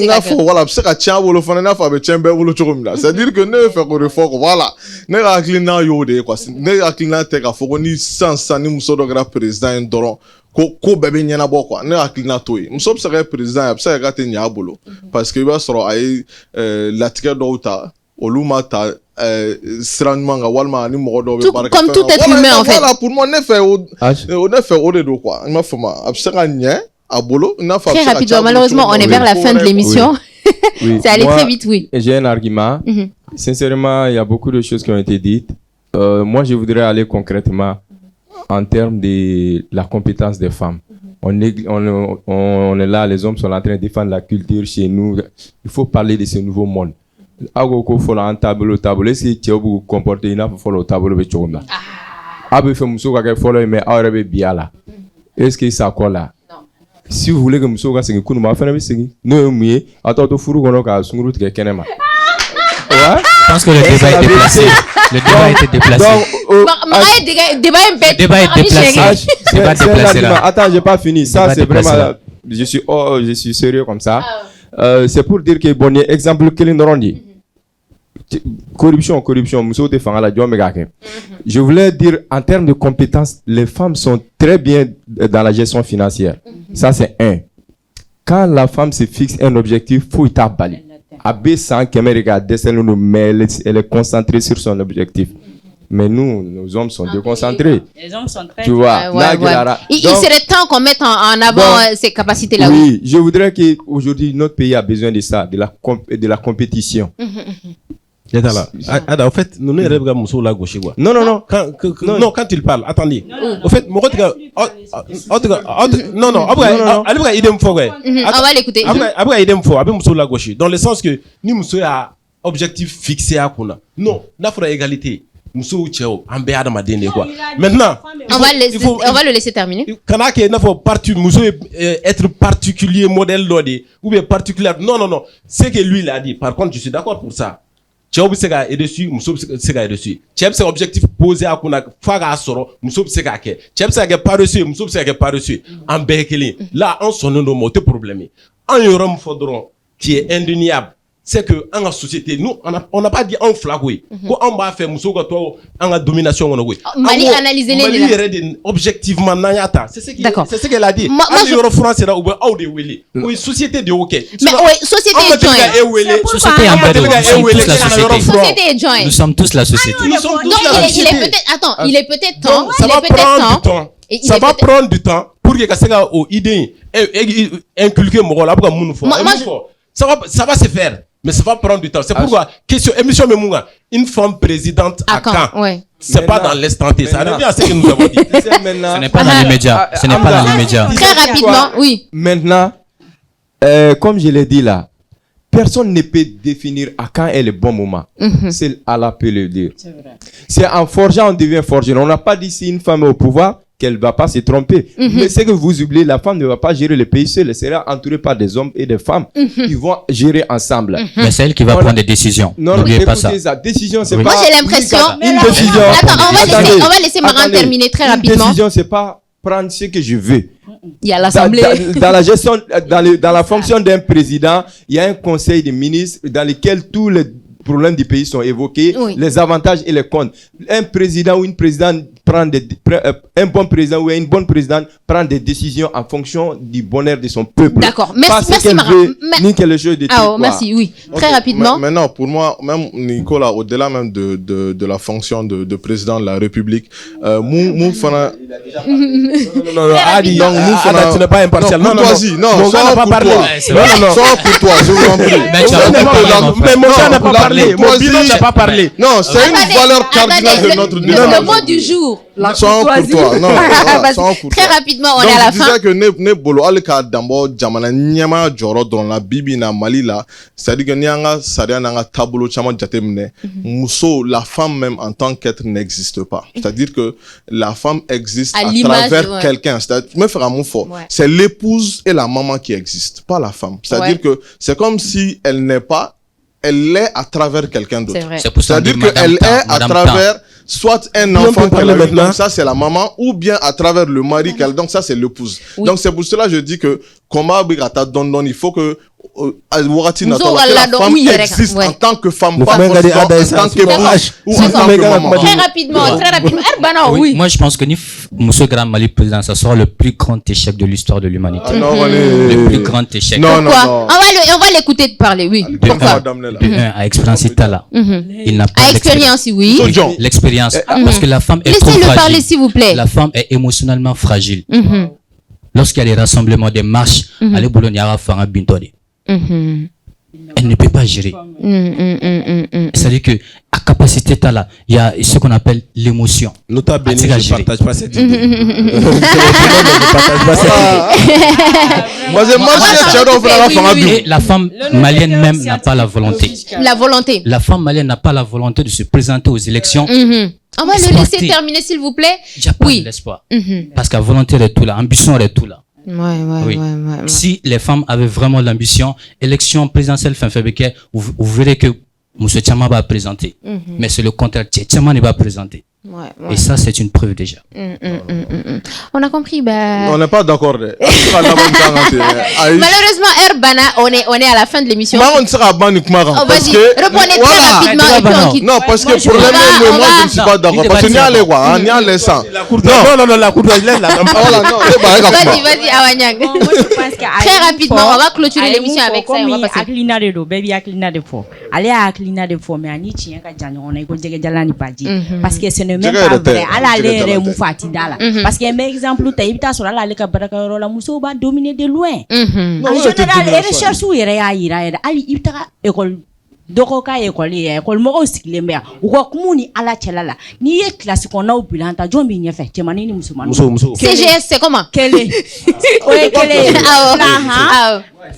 Speaker 3: n'a fɔ voilà a bɛ se ka tiɲɛ a bolo fana i n'a fɔ a bɛ tiɲɛ bɛɛ bolo cogo min na c'est à dire que ne bɛ fɛ k'o de fɔ quoi voilà ne ka hakilina y'o de ye quoi ne ka hakilina tɛ k'a fɔ ko ni sisan ni muso dɔ kɛra président ye dɔrɔn ko bɛɛ bɛ ɲɛnabɔ quoi ne hakilina t'o ye muso bɛ se ka kɛ président ye a bɛ se ka kɛ tɛ ɲɛ a bolo parce que i b'a sɔrɔ a ye latigɛ dɔw ta olu ma ta sira ɲuman kan walima ni mɔgɔ dɔw bɛ baara kɛ
Speaker 1: comme tout être humain en fait
Speaker 3: voilà pour moi ne fɛ o de don quoi i m'a faamu a bɛ se ka ɲɛ a bolo i n'a fɔ a bɛ se ka
Speaker 1: rapidement malheureusement on est vers la fin de l'émission c'est allé très vite oui
Speaker 6: j'ai un argument sincèrement il y a beaucoup de choses qui ont été dites moi je voudrais aller concrètement en termes de la compétence des femmes. On est là, les hommes sont en train de défendre la culture chez nous. Il faut parler de ce nouveau monde. Agoko fola un tableau est-ce que tu as beaucoup comporté ina fola tableau be chonda. Abe fe muso ka fola mais awre biala. Est-ce que ça colle? Si vous voulez que muso ka singi kunu ma fana be singi. No muye atoto furu gono ka sunguru tike kenema. Ouais.
Speaker 5: Je pense que le débat est déplacé. Le débat a été déplacé.
Speaker 1: Le débat est déplacé.
Speaker 5: Débat déplacé là.
Speaker 6: Attends, j'ai pas fini. Ça c'est vraiment je suis sérieux comme ça. C'est pour dire que bon exemple que l'indorondi. Corruption, muso te fanga la jombe gake. Je voulais dire en termes de compétences, les femmes sont très bien dans la gestion financière. Ça c'est un. Quand la femme se fixe un objectif, faut y tabaler. Abbé sans caméra mais elle est concentrée sur son objectif. Mais nous, nos hommes sont déconcentrés.
Speaker 2: Les hommes sont très...
Speaker 6: Tu vois.
Speaker 1: Il serait temps qu'on mette en avant ces capacités-là.
Speaker 6: Oui, je voudrais qu'aujourd'hui, notre pays a besoin de ça, de la compétition.
Speaker 4: En fait, nous ne rêvons pas sur la gauche.
Speaker 6: Non.
Speaker 4: Quand il parle, attendez. En fait, on
Speaker 1: va l'écouter.
Speaker 4: Après, il faut sur la gauche. Dans le sens que nous sommes à objectif fixé à Kuna. Non, n'a pas égalité. Maintenant,
Speaker 1: on va le laisser terminer.
Speaker 4: Être particulier, modèle ou bien particulier. Non. C'est que lui il a dit. Par contre, je suis d'accord pour ça. Tchao sega est dessus, Mousso sega est dessus. Tchao c'est objectif posé à Kuna, Faga Soro, Mousso sega ke. Tchao sega pas reçu, Mousso sega pas reçu. En Bekele. Là, on son nom de problème. En Yoram Fodron, qui est indéniable, c'est que dans la société, nous, on n'a pas dit en flagoué. Quoi on va faire Mousso toi en la domination on
Speaker 1: Mali analyser les
Speaker 4: Mali objectivement nayata. C'est ce qu'elle a dit. En Europe France là ou de Willy. Oui, société de OK.
Speaker 1: Mais oui, société est joint.
Speaker 5: Société en fait,
Speaker 1: société est joint.
Speaker 5: Nous sommes tous la société.
Speaker 1: Donc il est peut-être temps.
Speaker 4: Ça va prendre du temps pour que ça au idée inculquer mon rôle après mon ça va se faire. Mais ça va prendre du temps. C'est pourquoi, question, émission Memunga, une femme présidente à quand?
Speaker 1: Ouais.
Speaker 4: C'est pas dans l'instant T. Ça revient à ce que nous avons dit.
Speaker 5: Ce n'est pas dans l'immédiat. Ce n'est pas dans l'immédiat.
Speaker 1: Très rapidement, oui.
Speaker 6: Maintenant, comme je l'ai dit là, personne ne peut définir à quand est le bon moment. C'est Allah peut le dire. C'est en forgeant, on devient forgeron. On n'a pas dit si une femme est au pouvoir, qu'elle ne va pas se tromper. Mais c'est que vous oubliez, la femme ne va pas gérer le pays seule. Elle sera entourée par des hommes et des femmes qui vont gérer ensemble.
Speaker 5: Mais c'est elle qui va prendre des décisions. N'oubliez pas ça.
Speaker 6: Décision, c'est pas...
Speaker 1: Moi, j'ai l'impression...
Speaker 6: Une décision...
Speaker 1: Attends, on va laisser Maran terminer très rapidement.
Speaker 6: Une décision, c'est pas prendre ce que je veux.
Speaker 1: Il y a l'Assemblée.
Speaker 6: Dans la gestion, dans la fonction d'un président, il y a un conseil des ministres dans lequel tous les problèmes du pays sont évoqués, les avantages et les comptes. Un président ou une présidente un bon président ou une bonne présidente prend des décisions en fonction du bonheur de son peuple.
Speaker 1: D'accord.
Speaker 6: Merci, merci Mara. Ni quelque chose de
Speaker 1: merci, oui. Très rapidement.
Speaker 3: Maintenant, pour moi, même Nicolas, au-delà même de la fonction de président de la République, non,
Speaker 4: tu n'es pas impartial.
Speaker 3: Non, sois pour toi.
Speaker 4: Non,
Speaker 3: sois pour toi, je vous en prie.
Speaker 4: Mais mon gars n'a pas parlé. Mon bilan n'a pas parlé.
Speaker 3: Non, c'est une valeur cardinale de notre
Speaker 1: le mot du jour.
Speaker 3: Sans pour toi. Non,
Speaker 1: très rapidement, on est à la fin.
Speaker 3: Donc, je disais que ne bolo alika dambo jamana nyama joro dans la Bibi na Mali là, c'est-à-dire que nyanga saria nanga tabolo chama jatemne, muso, la femme même en tant qu'être n'existe pas. C'est-à-dire que la femme existe à travers quelqu'un. C'est l'épouse et la maman qui existent, pas la femme. C'est-à-dire que c'est comme si elle n'est pas, elle est à travers quelqu'un d'autre. C'est-à-dire qu'elle est à travers soit un enfant qu'elle a eu, donc ça c'est la maman, ou bien à travers le mari qu'elle, donc ça c'est l'épouse. Donc c'est pour cela que je dis que comment il faut que la femme existe en tant que femme, pas en tant qu'épouse ou en tant que maman.
Speaker 1: Très rapidement.
Speaker 5: Oui, moi je pense que Monsieur Grand Mali président, ça sera le plus grand échec de l'histoire de l'humanité. Le plus grand échec.
Speaker 1: Pourquoi? On va l'écouter te parler, oui. Pourquoi?
Speaker 5: À expérience là. Il n'a pas
Speaker 1: expérience, oui.
Speaker 5: L'expérience. Parce que la femme est trop fragile.
Speaker 1: Laissez-le parler, s'il vous plaît.
Speaker 5: La femme est émotionnellement fragile. Lorsqu'il y a des rassemblements, des marches, allez Bologna faire un bintoni. Elle ne peut pas gérer. C'est-à-dire que à capacité là, il y a ce qu'on appelle l'émotion.
Speaker 4: Nota béni, je ne partage pas cette idée.
Speaker 5: Et la femme malienne même n'a pas la volonté.
Speaker 1: La volonté.
Speaker 5: La femme malienne n'a pas la volonté de se présenter aux élections.
Speaker 1: On va le laisser terminer, s'il vous plaît.
Speaker 5: Il n'y a pas d'espoir. Parce que la volonté est tout là, l'ambition est tout là.
Speaker 1: Ouais.
Speaker 5: Si les femmes avaient vraiment l'ambition, élection présidentielle fin février, vous verrez que M. Tchama va présenter. Mais c'est le contraire, Tchama ne va présenter. Et ça, c'est une preuve déjà.
Speaker 1: On a compris.
Speaker 3: On n'est pas d'accord.
Speaker 1: Malheureusement, Erbana, on est à la fin de l'émission.
Speaker 3: Vas-y, répondez
Speaker 1: très rapidement et puis on quitte.
Speaker 3: Non, parce que pour le moi, je ne suis pas d'accord. Parce que n'y a les quoi, n'y a les sangs.
Speaker 4: Non, la cour d'Aïlène, là.
Speaker 1: Vas-y, Awanyang. Très rapidement, on va clôturer l'émission avec ça. On va passer.
Speaker 2: Parce que ce n'est même pas vrai. Parce qu'il y a un exemple, tu as sur la Baraka, la Mousso va dominer de loin. En général, les recherches où il y a école. Dokoka école moko siklembe ou ko kumuni ala chelala ni ye classe ko na opulanta jombi nyefe chemani ni musulmano
Speaker 1: CGS c'est comment
Speaker 2: kele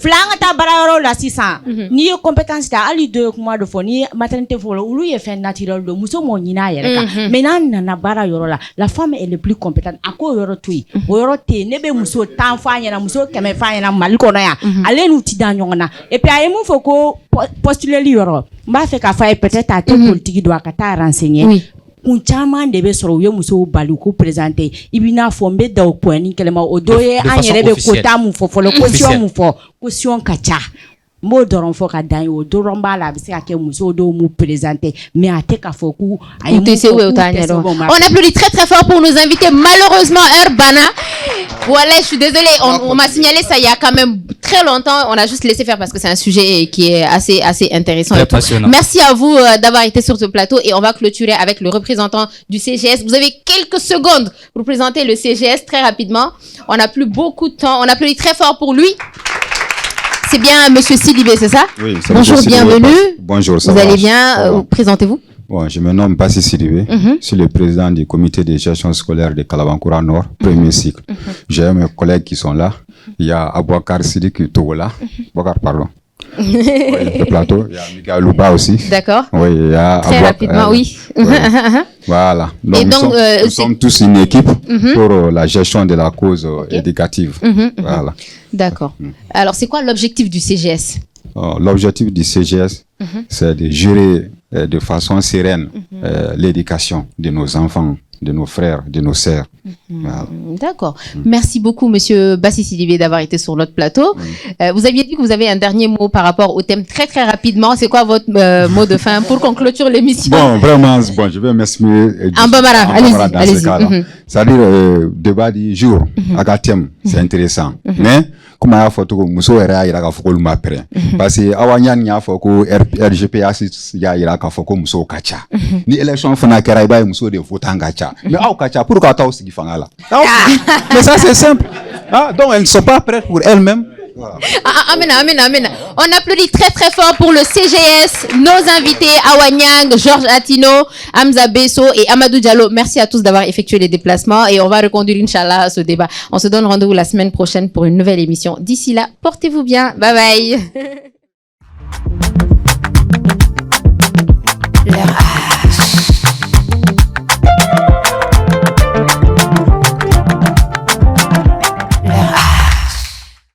Speaker 2: flanga ta bararo la 600 ni compétence ta ali 2 mois de fo ni maternité fo ulu ye fait naturel de muso mo nyina yere ka maintenant na bara yoro la femme est le plus compétente ako yoro tui yoro te nebe muso tan fanya na muso keme fanya na maliko na ya ale nu ti danyona et puis ayemu fo ko postuler yoro m'a fait ka fa peut-être à tout politique doit ka renseigner kun caman de be sɔrɔ u ye musow bali ko présenter ibina fɔ n bɛ da o point ni kɛlɛma o dɔ ye an yɛrɛ bɛ kota mun fɔ fɔlɔ caution mun fɔ caution ka ca n b'o dɔrɔn fɔ ka dan ye o dɔrɔn b'a la a bɛ se ka kɛ musow dɔw m'u présenter mais a tɛ k'a fɔ k'u a ye mun fɔ k'u tɛ se o ma.
Speaker 1: On applaudit très très fort pour nos invités. Malheureusement, Erbana, voilà, je suis désolée, on m'a signalé ça il y a quand même très longtemps. On a juste laissé faire parce que c'est un sujet qui est assez intéressant.
Speaker 5: Très passionnant.
Speaker 1: Merci à vous d'avoir été sur ce plateau et on va clôturer avec le représentant du CGS. Vous avez quelques secondes pour présenter le CGS très rapidement. On n'a plus beaucoup de temps. On applaudit très fort pour lui. C'est bien Monsieur Sidibé, c'est ça?
Speaker 17: Oui, c'est
Speaker 1: bonjour, bienvenue.
Speaker 17: Bonjour, ça
Speaker 1: vous
Speaker 17: va.
Speaker 1: Allez bien? Présentez-vous.
Speaker 17: Bon, je me nomme Bassi Sidibé. Je suis le président du comité de gestion scolaire de Kalabankoura Nord, premier cycle. J'ai mes collègues qui sont là. Il y a Abouakar Sidiki Togola. Abouakar, pardon. Le plateau. Il y a Mika Louba aussi.
Speaker 1: D'accord.
Speaker 17: Oui, il y a
Speaker 1: très rapidement, oui.
Speaker 17: Voilà. Donc, nous sommes tous une équipe pour la gestion de la cause éducative. Voilà.
Speaker 1: D'accord. Alors, c'est quoi l'objectif du CGS?
Speaker 17: L'objectif du CGS, c'est de gérer de façon sereine l'éducation de nos enfants de nos frères, de nos sœurs. Voilà.
Speaker 1: D'accord. Merci beaucoup, Monsieur Bassi Sidibé, d'avoir été sur notre plateau. Vous aviez dit que vous avez un dernier mot par rapport au thème très très rapidement. C'est quoi votre mot de fin pour qu'on clôture l'émission?
Speaker 17: Bon, vraiment, bon, je vais m'exprimer.
Speaker 1: En Bambara, allez-y.
Speaker 17: C'est-à-dire, débat du jour, à thème, c'est intéressant. Mais, comme a fait que muso era ira ka foko luma près parce que awanya nya foko RGPA ya ira ka foko muso kacha ni élection fana kera iba muso de voter ngacha mais au kacha pour ka ta aussi fangala mais ça c'est simple donc elles ne sont pas prêtes pour elles-mêmes. Voilà.
Speaker 1: Amen. On applaudit très très fort pour le CGS, nos invités Awa Niang, Georges Atino, Hamza Besso et Amadou Diallo. Merci à tous d'avoir effectué les déplacements et on va reconduire Inch'Allah ce débat. On se donne rendez-vous la semaine prochaine pour une nouvelle émission. D'ici là, portez-vous bien. Bye bye.